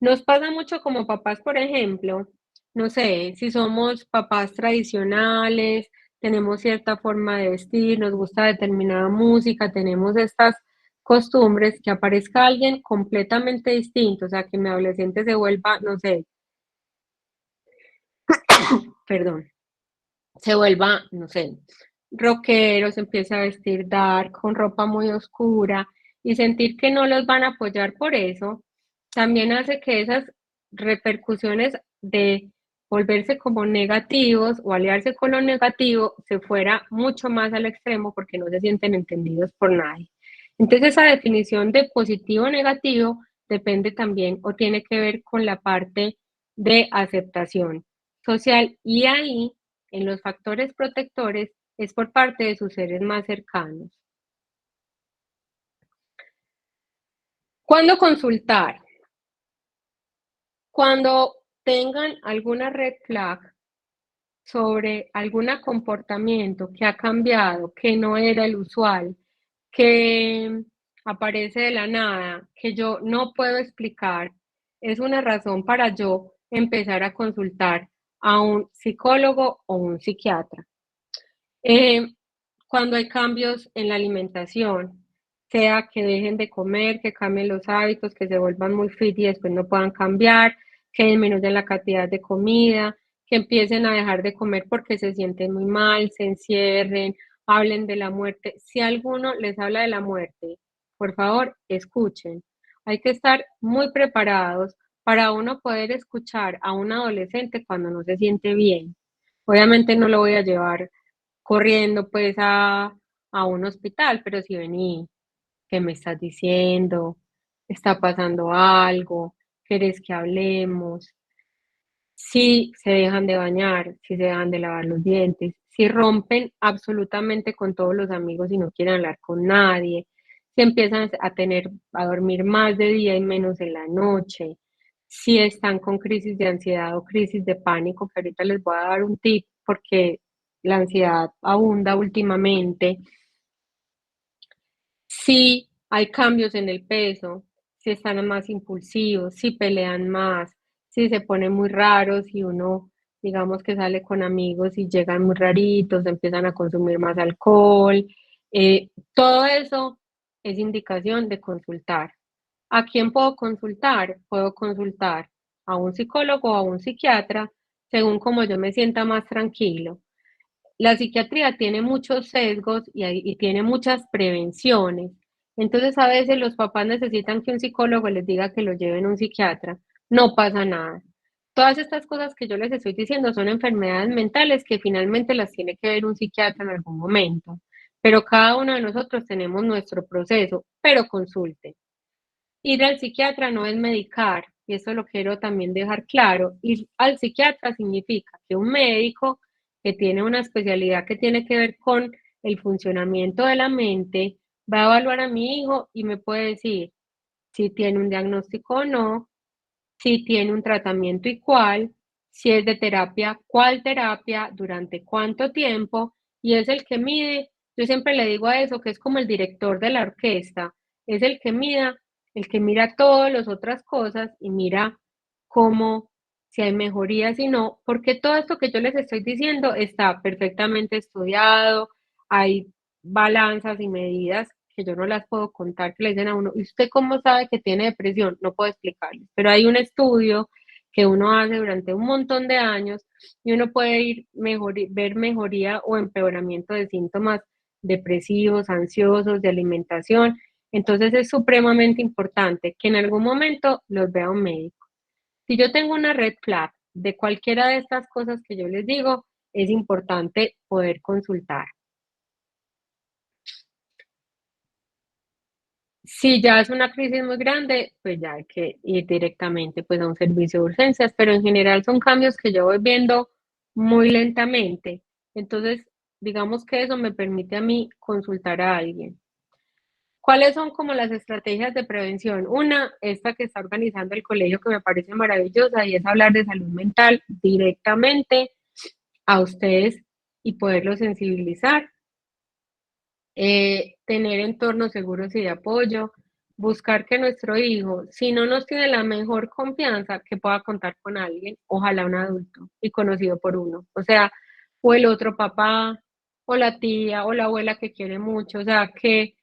Nos pasa mucho como papás, por ejemplo, no sé, si somos papás tradicionales, tenemos cierta forma de vestir, nos gusta determinada música, tenemos estas costumbres, que aparezca alguien completamente distinto, o sea, que mi adolescente se vuelva, no sé, perdón, se vuelva, no sé, rockero, se empiece a vestir dark, con ropa muy oscura y sentir que no los van a apoyar por eso, también hace que esas repercusiones de volverse como negativos o aliarse con lo negativo se fuera mucho más al extremo porque no se sienten entendidos por nadie. Entonces esa definición de positivo o negativo depende también o tiene que ver con la parte de aceptación social y ahí en los factores protectores es por parte de sus seres más cercanos. ¿Cuándo consultar? Cuando tengan alguna red flag sobre algún comportamiento que ha cambiado, que no era el usual, que aparece de la nada, que yo no puedo explicar, es una razón para yo empezar a consultar a un psicólogo o un psiquiatra. Eh, Cuando hay cambios en la alimentación, sea que dejen de comer, que cambien los hábitos, que se vuelvan muy fit y después no puedan cambiar, que disminuyan la cantidad de comida, que empiecen a dejar de comer porque se sienten muy mal, se encierren, hablen de la muerte. Si alguno les habla de la muerte, por favor, escuchen. Hay que estar muy preparados para uno poder escuchar a un adolescente cuando no se siente bien. Obviamente no lo voy a llevar corriendo pues a un hospital, pero si vení, ¿qué me estás diciendo? ¿Está pasando algo? ¿Querés que hablemos? Si se dejan de bañar, si se dejan de lavar los dientes, si rompen absolutamente con todos los amigos y no quieren hablar con nadie, si empiezan a dormir más de día y menos en la noche, si están con crisis de ansiedad o crisis de pánico, que ahorita les voy a dar un tip porque la ansiedad abunda últimamente, si hay cambios en el peso, si están más impulsivos, si pelean más, si se ponen muy raros, si uno, digamos que sale con amigos y llegan muy raritos, empiezan a consumir más alcohol, todo eso es indicación de consultar. ¿A quién puedo consultar? Puedo consultar a un psicólogo o a un psiquiatra según como yo me sienta más tranquilo. La psiquiatría tiene muchos sesgos y tiene muchas prevenciones. Entonces, a veces los papás necesitan que un psicólogo les diga que lo lleven a un psiquiatra. No pasa nada. Todas estas cosas que yo les estoy diciendo son enfermedades mentales que finalmente las tiene que ver un psiquiatra en algún momento. Pero cada uno de nosotros tenemos nuestro proceso, pero consulte. Ir al psiquiatra no es medicar, y eso lo quiero también dejar claro. Ir al psiquiatra significa que un médico que tiene una especialidad que tiene que ver con el funcionamiento de la mente va a evaluar a mi hijo y me puede decir si tiene un diagnóstico o no, si tiene un tratamiento y cuál, si es de terapia, cuál terapia, durante cuánto tiempo, y es el que mide. Yo siempre le digo a eso que es como el director de la orquesta, es el que mira todas las otras cosas y mira cómo, si hay mejorías y no, porque todo esto que yo les estoy diciendo está perfectamente estudiado, hay balanzas y medidas que yo no las puedo contar, que le dicen a uno, ¿y usted cómo sabe que tiene depresión? No puedo explicarles, pero hay un estudio que uno hace durante un montón de años y uno puede ver mejoría o empeoramiento de síntomas depresivos, ansiosos, de alimentación. Entonces es supremamente importante que en algún momento los vea un médico. Si yo tengo una red flag de cualquiera de estas cosas que yo les digo, es importante poder consultar. Si ya es una crisis muy grande, pues ya hay que ir directamente pues a un servicio de urgencias, pero en general son cambios que yo voy viendo muy lentamente. Entonces, digamos que eso me permite a mí consultar a alguien. ¿Cuáles son como las estrategias de prevención? Una, esta que está organizando el colegio que me parece maravillosa y es hablar de salud mental directamente a ustedes y poderlos sensibilizar. Tener entornos seguros y de apoyo, buscar que nuestro hijo, si no nos tiene la mejor confianza, que pueda contar con alguien, ojalá un adulto y conocido por uno, o sea, o el otro papá, o la tía, o la abuela que quiere mucho, o sea, que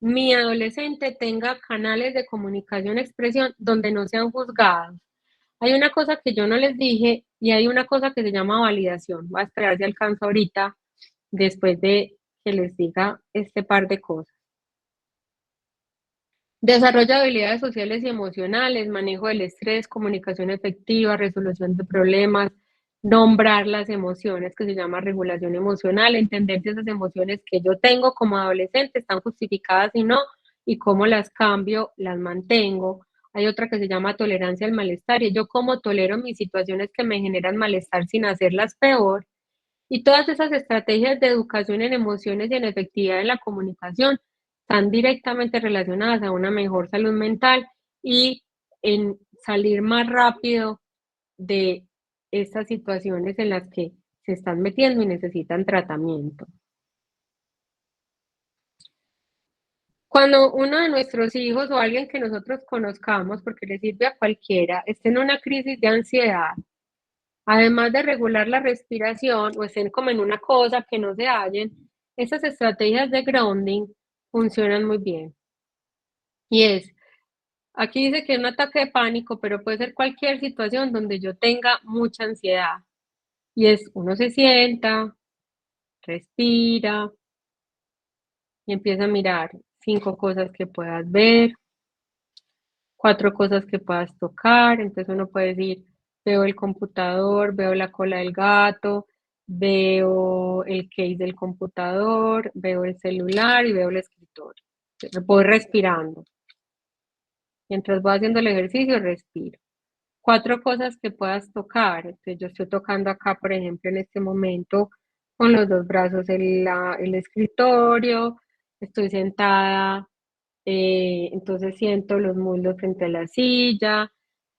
mi adolescente tenga canales de comunicación y expresión donde no sean juzgados. Hay una cosa que yo no les dije y hay una cosa que se llama validación. Voy a esperar si alcanzo ahorita, después de que les diga este par de cosas. Desarrollo de habilidades sociales y emocionales, manejo del estrés, comunicación efectiva, resolución de problemas, nombrar las emociones, que se llama regulación emocional, entender si esas emociones que yo tengo como adolescente están justificadas y no, y cómo las cambio, las mantengo. Hay otra que se llama tolerancia al malestar, y yo cómo tolero mis situaciones que me generan malestar sin hacerlas peor. Y todas esas estrategias de educación en emociones y en efectividad en la comunicación están directamente relacionadas a una mejor salud mental y en salir más rápido de estas situaciones en las que se están metiendo y necesitan tratamiento. Cuando uno de nuestros hijos o alguien que nosotros conozcamos, porque le sirve a cualquiera, esté en una crisis de ansiedad, además de regular la respiración o estén como en una cosa que no se hallen, esas estrategias de grounding funcionan muy bien. Y es, aquí dice que es un ataque de pánico, pero puede ser cualquier situación donde yo tenga mucha ansiedad. Y es, uno se sienta, respira y empieza a mirar 5 cosas que puedas ver, 4 cosas que puedas tocar. Entonces uno puede decir, veo el computador, veo la cola del gato, veo el case del computador, veo el celular y veo el escritorio. Voy respirando. Mientras voy haciendo el ejercicio, respiro. 4 cosas que puedas tocar. Entonces, yo estoy tocando acá, por ejemplo, en este momento, con los 2 brazos el escritorio, estoy sentada, entonces siento los muslos frente a la silla,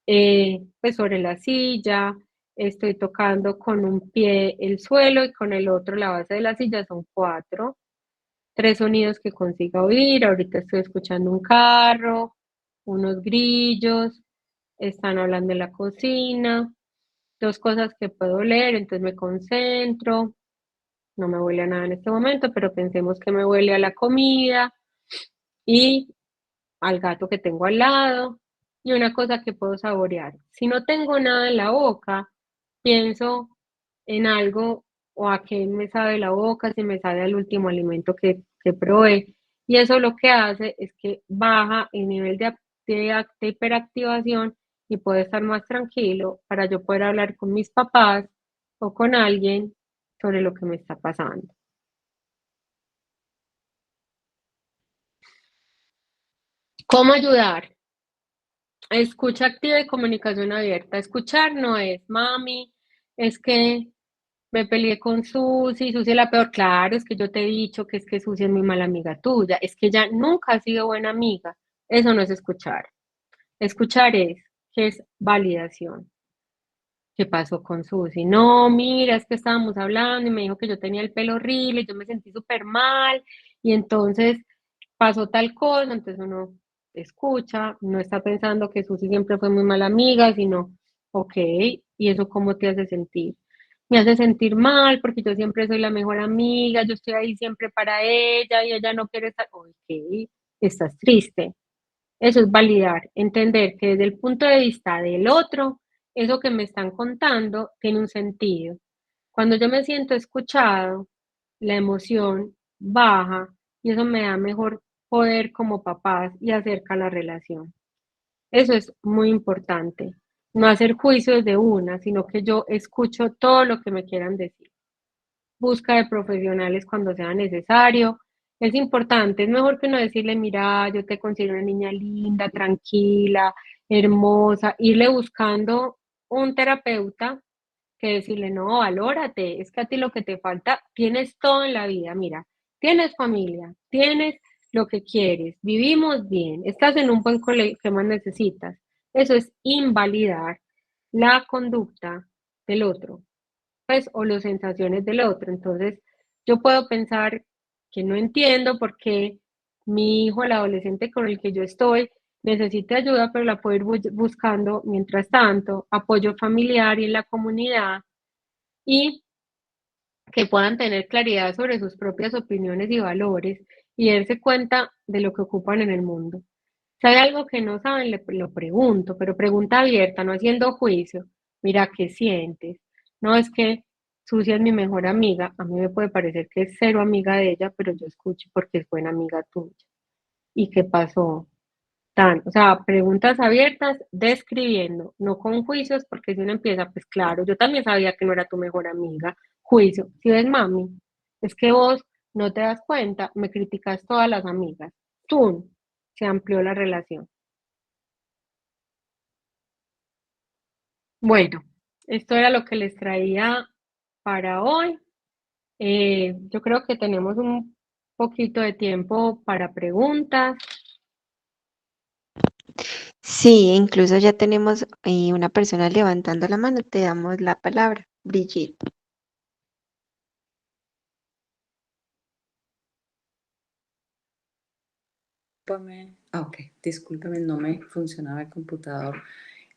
pues sobre la silla, estoy tocando con un pie el suelo y con el otro la base de la silla, son 4. 3 sonidos que consiga oír, ahorita estoy escuchando un carro, unos grillos, están hablando en la cocina, 2 cosas que puedo leer, entonces me concentro, no me huele a nada en este momento, pero pensemos que me huele a la comida y al gato que tengo al lado y una cosa que puedo saborear. Si no tengo nada en la boca, pienso en algo o a qué me sabe la boca, si me sabe al último alimento que probé. Y eso lo que hace es que baja el nivel de hiperactivación y puedo estar más tranquilo para yo poder hablar con mis papás o con alguien sobre lo que me está pasando. ¿Cómo ayudar? Escucha activa y comunicación abierta. Escuchar no es, mami, es que me peleé con Susi, Susi es la peor. Claro, es que yo te he dicho que es que Susi es muy mala amiga tuya, es que ella nunca ha sido buena amiga. Eso no es escuchar. Escuchar es, que es validación. ¿Qué pasó con Susi? No, mira, es que estábamos hablando y me dijo que yo tenía el pelo horrible, y yo me sentí súper mal y entonces pasó tal cosa, entonces uno escucha, no está pensando que Susi siempre fue muy mala amiga, sino, ok, ¿y eso cómo te hace sentir? Me hace sentir mal porque yo siempre soy la mejor amiga, yo estoy ahí siempre para ella y ella no quiere estar, ok, estás triste. Eso es validar, entender que desde el punto de vista del otro, eso que me están contando tiene un sentido. Cuando yo me siento escuchado, la emoción baja y eso me da mejor poder como papás y acerca la relación. Eso es muy importante. No hacer juicios de una, sino que yo escucho todo lo que me quieran decir. Busca de profesionales cuando sea necesario. Es importante, es mejor que uno decirle, mira, yo te considero una niña linda, tranquila, hermosa, irle buscando un terapeuta que decirle, no, valórate, es que a ti lo que te falta, tienes todo en la vida, mira, tienes familia, tienes lo que quieres, vivimos bien, estás en un buen colegio, ¿qué más necesitas? Eso es invalidar la conducta del otro, pues, o las sensaciones del otro. Entonces, yo puedo pensar que no entiendo por qué mi hijo, el adolescente con el que yo estoy, necesita ayuda, pero la puedo ir buscando mientras tanto, apoyo familiar y en la comunidad y que puedan tener claridad sobre sus propias opiniones y valores y darse cuenta de lo que ocupan en el mundo. Si hay algo que no saben, lo pregunto, pero pregunta abierta, no haciendo juicio. Mira, ¿qué sientes? No es que Sucia es mi mejor amiga, a mí me puede parecer que es cero amiga de ella, pero yo escucho porque es buena amiga tuya. ¿Y qué pasó? O sea, preguntas abiertas, describiendo, no con juicios, porque si uno empieza, pues claro, yo también sabía que no era tu mejor amiga. Juicio, si ves, mami, es que vos no te das cuenta, me criticas todas las amigas. Tú, se amplió la relación. Bueno, esto era lo que les traía para hoy. Yo creo que tenemos un poquito de tiempo para preguntas. Sí, incluso ya tenemos una persona levantando la mano, te damos la palabra, Brigitte. discúlpame. Ok, discúlpame, no me funcionaba el computador.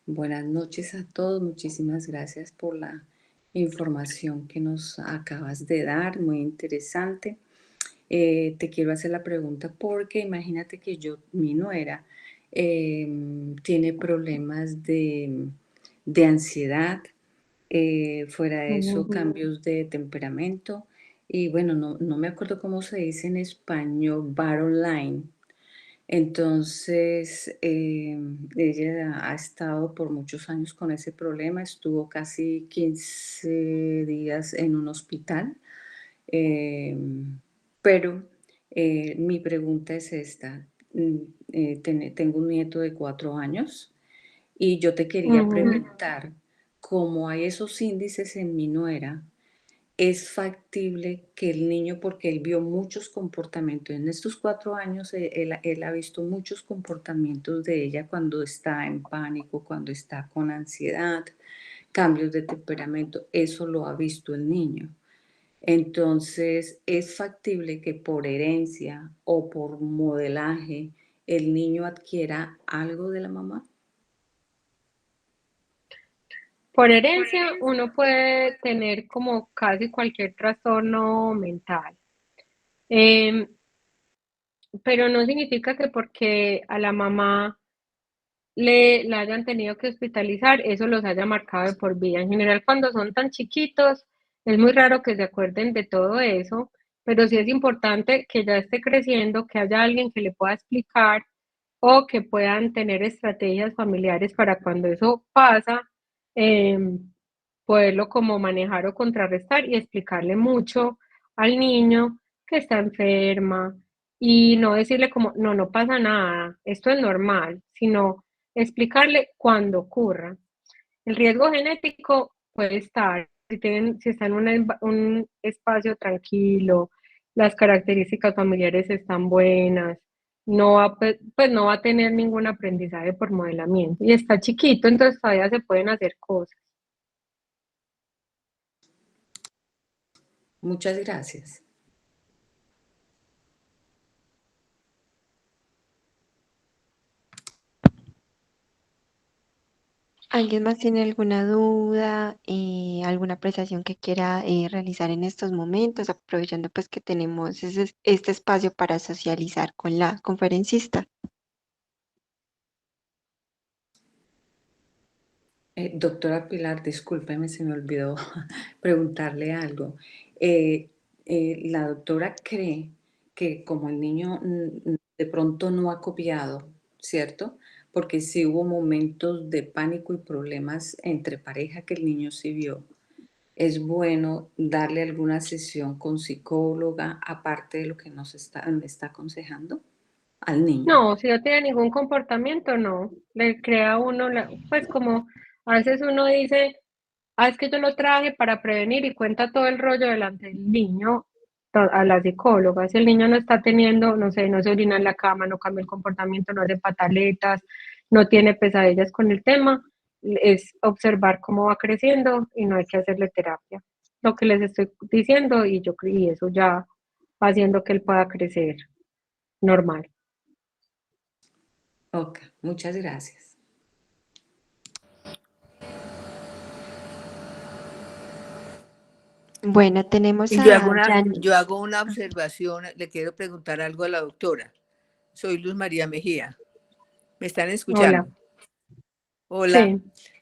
Buenas noches a todos. Muchísimas gracias por la información que nos acabas de dar, muy interesante. Te quiero hacer la pregunta porque imagínate que mi nuera, tiene problemas de ansiedad, fuera de eso, Ujú. cambios de temperamento. Y bueno, no me acuerdo cómo se dice en español, borderline. Entonces, ella ha estado por muchos años con ese problema, estuvo casi 15 días en un hospital, eh, pero mi pregunta es esta. mm, Tengo un nieto de 4 años y yo te quería Ujú. preguntar, cómo hay esos índices en mi nuera, es factible que el niño, porque él vio muchos comportamientos, en estos 4 años él ha visto muchos comportamientos de ella cuando está en pánico, cuando está con ansiedad, cambios de temperamento, eso lo ha visto el niño. Entonces, es factible que por herencia o por modelaje el niño adquiera algo de la mamá. Por herencia, uno puede tener como casi cualquier trastorno mental. Em, pero no significa que porque a la mamá la hayan tenido que hospitalizar, eso los haya marcado de por vida. En general, cuando son tan chiquitos, es muy raro que se acuerden de todo eso, pero sí es importante que ya esté creciendo, que haya alguien que le pueda explicar o que puedan tener estrategias familiares para cuando eso pasa, poderlo como manejar o contrarrestar y explicarle mucho al niño que está enferma y no decirle como, no, no pasa nada, esto es normal, sino explicarle cuando ocurra. El riesgo genético puede estar, si está en un espacio tranquilo, las características familiares están buenas, no va, pues no va a tener ningún aprendizaje por modelamiento. Y está chiquito, entonces todavía se pueden hacer cosas. Muchas gracias. ¿Alguien más tiene alguna duda, alguna apreciación que quiera realizar en estos momentos, aprovechando pues que tenemos este espacio para socializar con la conferencista? Doctora Pilar, discúlpeme, se me olvidó preguntarle algo. Eh, la doctora cree que como el niño de pronto no ha copiado, ¿cierto? Porque sí hubo momentos de pánico y problemas entre pareja que el niño sí vio. Es bueno darle alguna sesión con psicóloga, aparte de lo que me está aconsejando al niño. No, si no tiene ningún comportamiento, no. Le crea a uno, pues como a veces uno dice, ah, es que yo lo traje para prevenir y cuenta todo el rollo delante del niño a la psicóloga. Si el niño no está teniendo, no sé, no se orina en la cama, no cambia el comportamiento, no hace pataletas, no tiene pesadillas con el tema, es observar cómo va creciendo y no hay que hacerle terapia. Lo que les estoy diciendo y yo creí eso ya va haciendo que él pueda crecer normal. Ok, muchas gracias. Bueno, tenemos Y a Jan. yo hago una observación, le quiero preguntar algo a la doctora. Soy Luz María Mejía. ¿Me están Hola, escuchando? Hola. sí.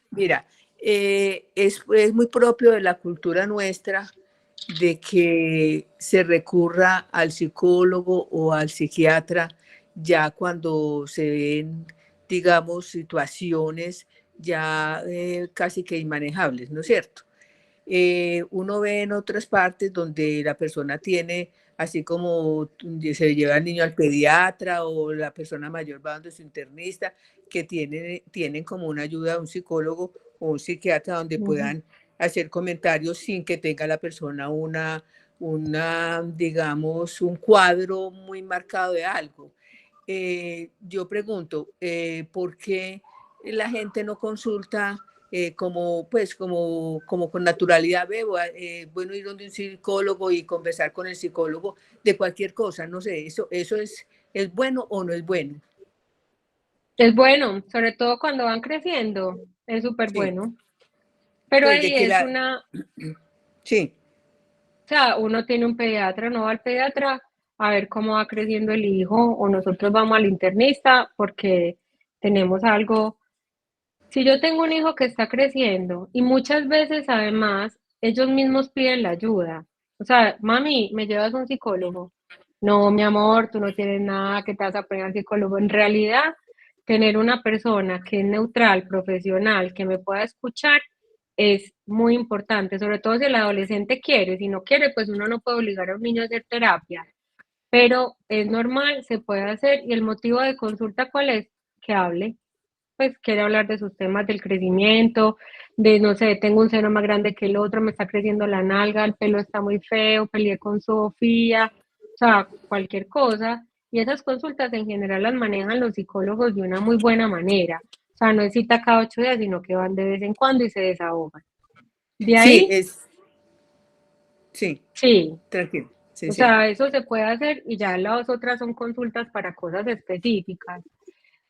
Mira, es muy propio de la cultura nuestra de que se recurra al psicólogo o al psiquiatra ya cuando se ven, digamos, situaciones ya casi que inmanejables, ¿no es cierto? Uno ve en otras partes donde la persona tiene, así como se lleva al niño al pediatra o la persona mayor va donde su internista, que tienen como una ayuda a un psicólogo o un psiquiatra donde Ujú. puedan hacer comentarios sin que tenga la persona digamos, un cuadro muy marcado de algo. Yo pregunto, ¿por qué la gente no consulta como con naturalidad? Veo, bueno, ir donde un psicólogo y conversar con el psicólogo de cualquier cosa, no sé, eso es ¿Es bueno o no es bueno? Es bueno, sobre todo cuando van creciendo, es súper Sí, bueno. Pero pues de ahí que es la... una, Sí, o sea, uno tiene un pediatra, no va al pediatra a ver cómo va creciendo el hijo, o nosotros vamos al internista porque tenemos algo. Si yo tengo un hijo que está creciendo y muchas veces además ellos mismos piden la ayuda, o sea, mami, ¿me llevas a un psicólogo? No, mi amor, tú no tienes nada que te vas a poner al psicólogo. En realidad, tener una persona que es neutral, profesional, que me pueda escuchar, es muy importante, sobre todo si el adolescente quiere. Si no quiere, pues uno no puede obligar a un niño a hacer terapia, pero es normal, se puede hacer. ¿Y el motivo de consulta cuál es? Que hable, pues quiere hablar de sus temas del crecimiento, de no sé, tengo un seno más grande que el otro, me está creciendo la nalga, el pelo está muy feo, peleé con Sofía, o sea, cualquier cosa. Y esas consultas en general las manejan los psicólogos de una muy buena manera. O sea, no es cita cada 8 días, sino que van de vez en cuando y se desahogan. De sí, ahí, sí, sí, tranquilo, sí, o sí. sea, eso se puede hacer y ya las otras son consultas para cosas específicas.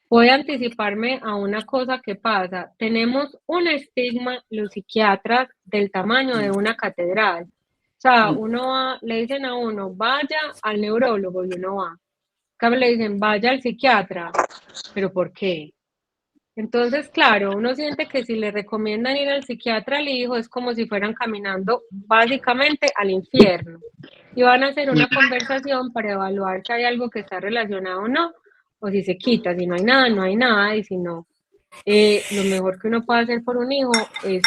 Voy a anticiparme a una cosa que pasa. Tenemos un estigma, los psiquiatras, del tamaño de Mm, una catedral. O sea, mm. uno va, le dicen a uno, vaya al neurólogo y uno va. Acá le dicen, vaya al psiquiatra. ¿Pero por qué? Entonces, claro, uno siente que si le recomiendan ir al psiquiatra al hijo es como si fueran caminando básicamente al infierno. Y van a hacer una conversación para evaluar si hay algo que está relacionado o no, o si se quita, si no hay nada, no hay nada, y si no, lo mejor que uno puede hacer por un hijo es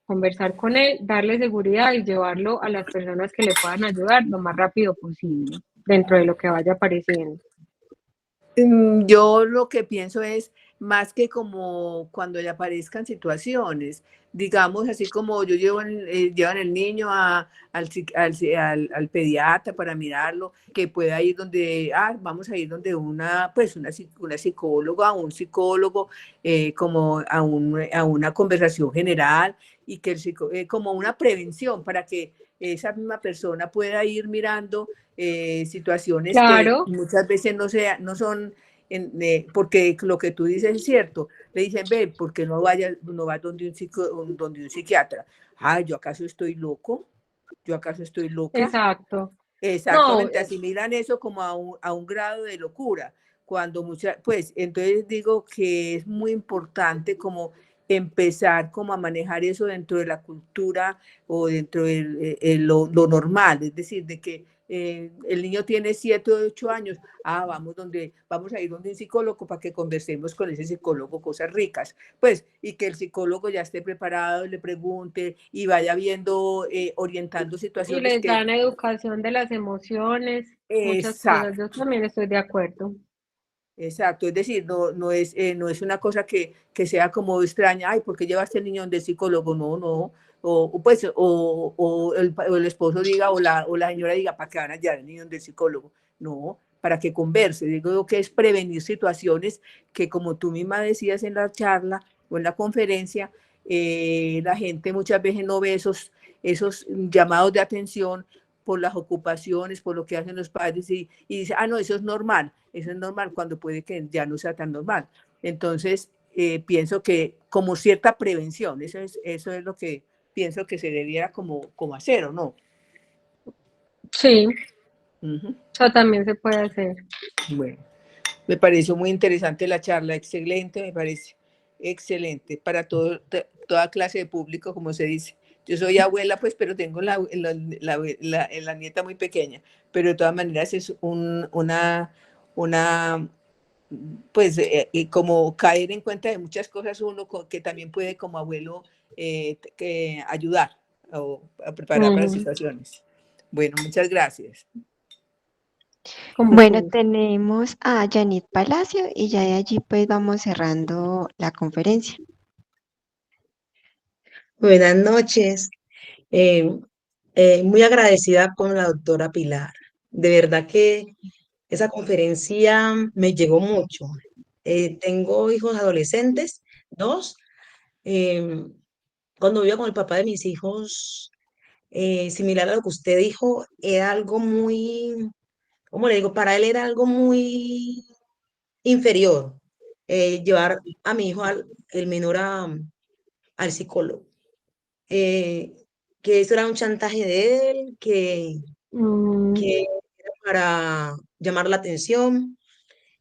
conversar con él, darle seguridad y llevarlo a las personas que le puedan ayudar lo más rápido posible, dentro de lo que vaya apareciendo. Yo lo que pienso es más que como cuando le aparezcan situaciones, digamos así como yo llevan el niño al pediatra para mirarlo, que pueda ir donde, vamos a ir donde una psicóloga, un psicólogo, como a una conversación general y que como una prevención para que esa misma persona pueda ir mirando situaciones que Claro, muchas veces no son, porque lo que tú dices es cierto. Le dicen, ve, ¿por qué no vas donde un psiquiatra? Yo acaso estoy loco, yo acaso estoy loca. exacto. No, Exactamente, así miran eso como a un grado de locura, cuando pues entonces digo que es muy importante como empezar como a manejar eso dentro de la cultura o dentro de lo normal, es decir, de que el niño tiene 7 o 8 años, vamos a ir donde un psicólogo para que conversemos con ese psicólogo cosas ricas, pues, y que el psicólogo ya esté preparado, le pregunte y vaya viendo, orientando y situaciones les que... dan educación de las emociones, muchas cosas. Yo Exacto, también estoy de acuerdo. exacto. Es decir, no es una cosa que sea como extraña, ¿por qué llevaste al niño donde psicólogo? No, no. O el esposo diga, o la señora diga, ¿para qué van a llevar al niño donde psicólogo? No, para que converse. Digo yo que es prevenir situaciones que, como tú misma decías en la charla o en la conferencia, la gente muchas veces no ve esos llamados de atención por las ocupaciones, por lo que hacen los padres y dice, no, eso es normal cuando puede que ya no sea tan normal. Entonces, pienso que como cierta prevención, eso es lo que pienso que se debiera como hacer, ¿o no? Sí, Uh-huh. eso también se puede hacer. Bueno, me pareció muy interesante la charla, excelente, me parece, excelente, para toda clase de público, como se dice. Yo soy abuela, pues, pero tengo la nieta muy pequeña, pero de todas maneras es una pues, como caer en cuenta de muchas cosas uno que también puede como abuelo ayudar a preparar para Ujú, situaciones. Bueno, muchas gracias. con mucho Bueno, gusto. tenemos a Janit Palacio y ya de allí pues vamos cerrando la conferencia. Buenas noches. Eh, Muy agradecida con la doctora Pilar. De verdad que esa conferencia me llegó mucho. Tengo hijos adolescentes, dos. Eh, Cuando vivía con el papá de mis hijos, similar a lo que usted dijo, era algo muy ¿cómo le digo? Para él era algo muy inferior llevar a mi hijo, el menor, al psicólogo. Eh, que eso era un chantaje de él, Mm, que era para llamar la atención.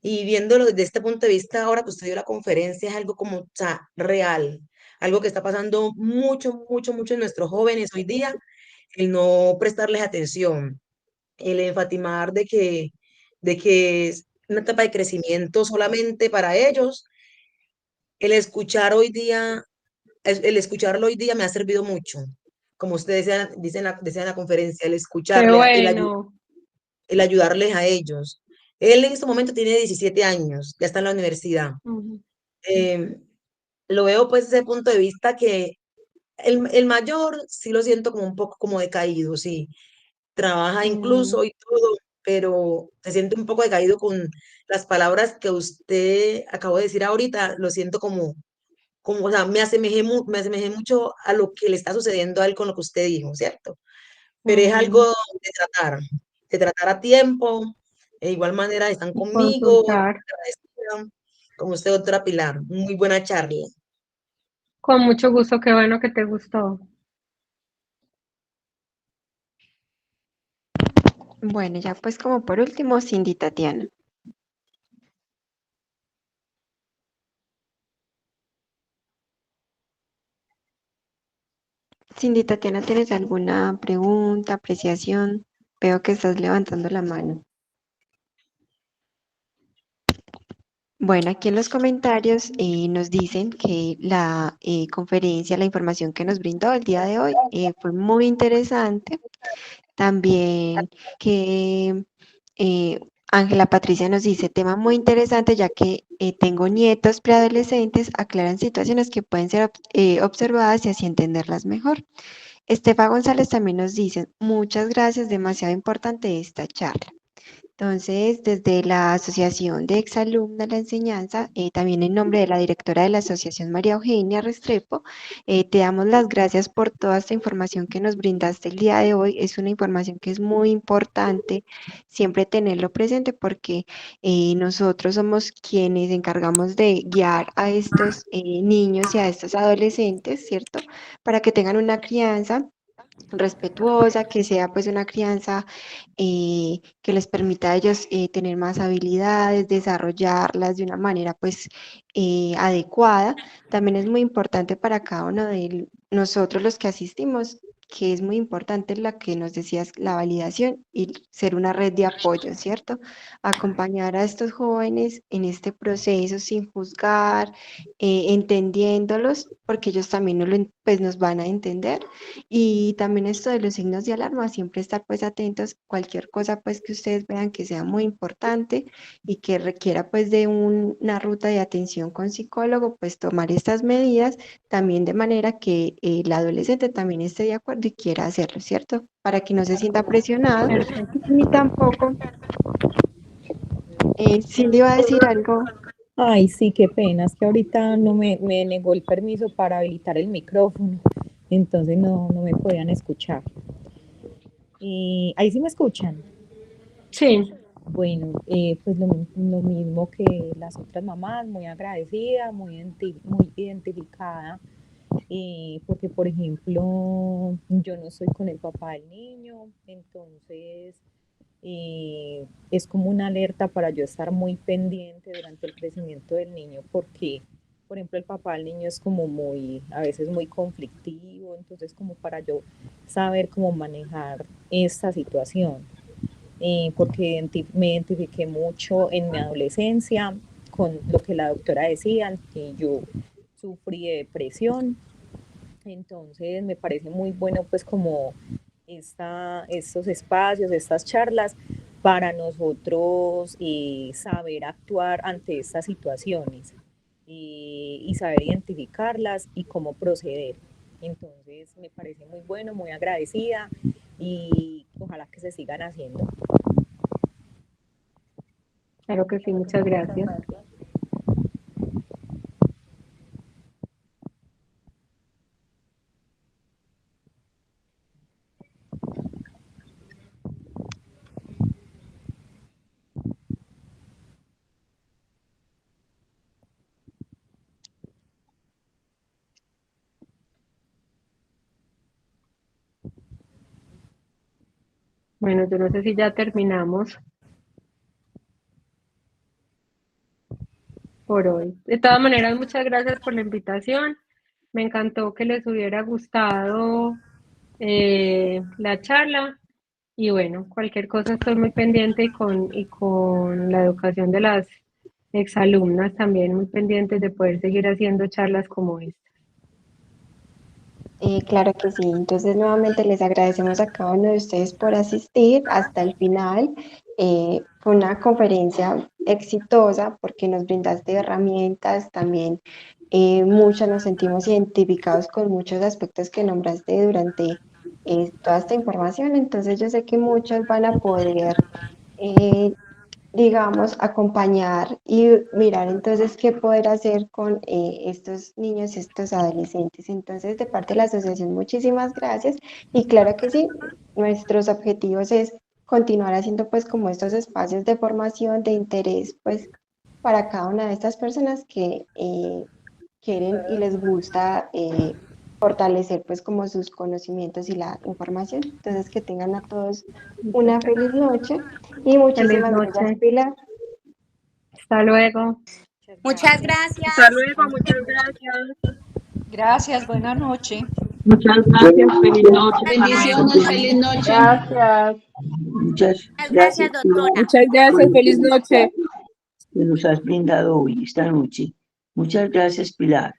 Y viéndolo desde este punto de vista, ahora que usted dio la conferencia, es algo como, o sea, real, algo que está pasando mucho, mucho, mucho en nuestros jóvenes hoy día, el no prestarles atención, el enfatimar de que es una etapa de crecimiento solamente para ellos. El escuchar hoy día, el escucharlo hoy día me ha servido mucho. Como ustedes decía en la conferencia, el qué escucharle, bueno. el ayudarles a ellos. Él en este momento tiene 17 años, ya está en la universidad. Ujú, Eh, lo veo pues desde el punto de vista que el mayor sí lo siento como un poco como decaído, sí, trabaja mm, incluso y todo, pero se siente un poco decaído con las palabras que usted acabó de decir ahorita, lo siento como, o sea, me asemejé mucho a lo que le está sucediendo a él con lo que usted dijo, ¿cierto? Pero es algo mm, de tratar a tiempo, de igual manera están y conmigo, consultar. agradecida con usted, doctora Pilar, muy buena charla. Con mucho gusto, qué bueno que te gustó. Bueno, ya pues como por último, Cindy Tatiana. Cindy Tatiana, ¿tienes alguna pregunta, apreciación? Veo que estás levantando la mano. Bueno, aquí en los comentarios nos dicen que la conferencia, la información que nos brindó el día de hoy fue muy interesante. También que eh, Ángela Patricia nos dice, tema muy interesante ya que tengo nietos preadolescentes, aclaran situaciones que pueden ser observadas y así entenderlas mejor. Estefa González también nos dice, muchas gracias, demasiado importante esta charla. Entonces, desde la Asociación de Exalumnas de la Enseñanza, también en nombre de la directora de la Asociación María Eugenia Restrepo, te damos las gracias por toda esta información que nos brindaste el día de hoy. Es una información que es muy importante siempre tenerlo presente porque nosotros somos quienes encargamos de guiar a estos niños y a estos adolescentes, ¿cierto? Para que tengan una crianza respetuosa, que sea pues una crianza que les permita a ellos tener más habilidades, desarrollarlas de una manera pues adecuada. También es muy importante para cada uno de nosotros los que asistimos, que es muy importante la que nos decías, la validación y ser una red de apoyo, ¿cierto? Acompañar a estos jóvenes en este proceso sin juzgar, entendiéndolos, porque ellos también pues, nos van a entender y también esto de los signos de alarma, siempre estar pues atentos, cualquier cosa pues que ustedes vean que sea muy importante y que requiera pues de una ruta de atención con psicólogo, pues tomar estas medidas también de manera que el adolescente también esté de acuerdo y quiera hacerlo, ¿cierto? Para que no se sienta presionado Perfecto. ni tampoco, si le iba a decir algo. Ay, sí, qué pena, es que ahorita no me negó el permiso para habilitar el micrófono, entonces no me podían escuchar. Y ahí sí me escuchan. Sí, Bueno, pues lo mismo que las otras mamás, muy agradecida, muy identificada, porque por ejemplo, yo no soy con el papá del niño, entonces es como una alerta para yo estar muy pendiente durante el crecimiento del niño, porque, por ejemplo, el papá del niño es como a veces muy conflictivo, entonces como para yo saber cómo manejar esta situación, porque me identifiqué mucho en mi adolescencia con lo que la doctora decía, que yo sufrí de depresión, entonces me parece muy bueno pues como estos espacios, estas charlas para nosotros saber actuar ante estas situaciones y saber identificarlas y cómo proceder. Entonces me parece muy bueno, muy agradecida y ojalá que se sigan haciendo. claro que sí, muchas gracias. Bueno, yo no sé si ya terminamos por hoy. De todas maneras, muchas gracias por la invitación. Me encantó que les hubiera gustado la charla. Y bueno, cualquier cosa estoy muy pendiente y con la educación de las exalumnas también muy pendientes de poder seguir haciendo charlas como esta. Claro que sí. Entonces, nuevamente les agradecemos a cada uno de ustedes por asistir hasta el final. Fue una conferencia exitosa porque nos brindaste herramientas, también muchas nos sentimos identificados con muchos aspectos que nombraste durante toda esta información. Entonces, yo sé que muchos van a poder eh, digamos, acompañar y mirar entonces qué poder hacer con estos niños y estos adolescentes. Entonces, de parte de la asociación, muchísimas gracias. Y claro que sí, nuestros objetivos es continuar haciendo pues como estos espacios de formación, de interés, pues para cada una de estas personas que quieren y les gusta fortalecer pues como sus conocimientos y la información. Entonces, que tengan a todos una feliz noche y Feliz muchísimas gracias, noche. Pilar. Hasta luego. Muchas Hasta gracias. luego, muchas gracias. Gracias, buena noche. Muchas gracias, feliz noche. Bendiciones, feliz noche. Gracias. Muchas Gracias, doctora. Muchas gracias, feliz noche. que nos has brindado hoy, esta noche. Muchas gracias, Pilar.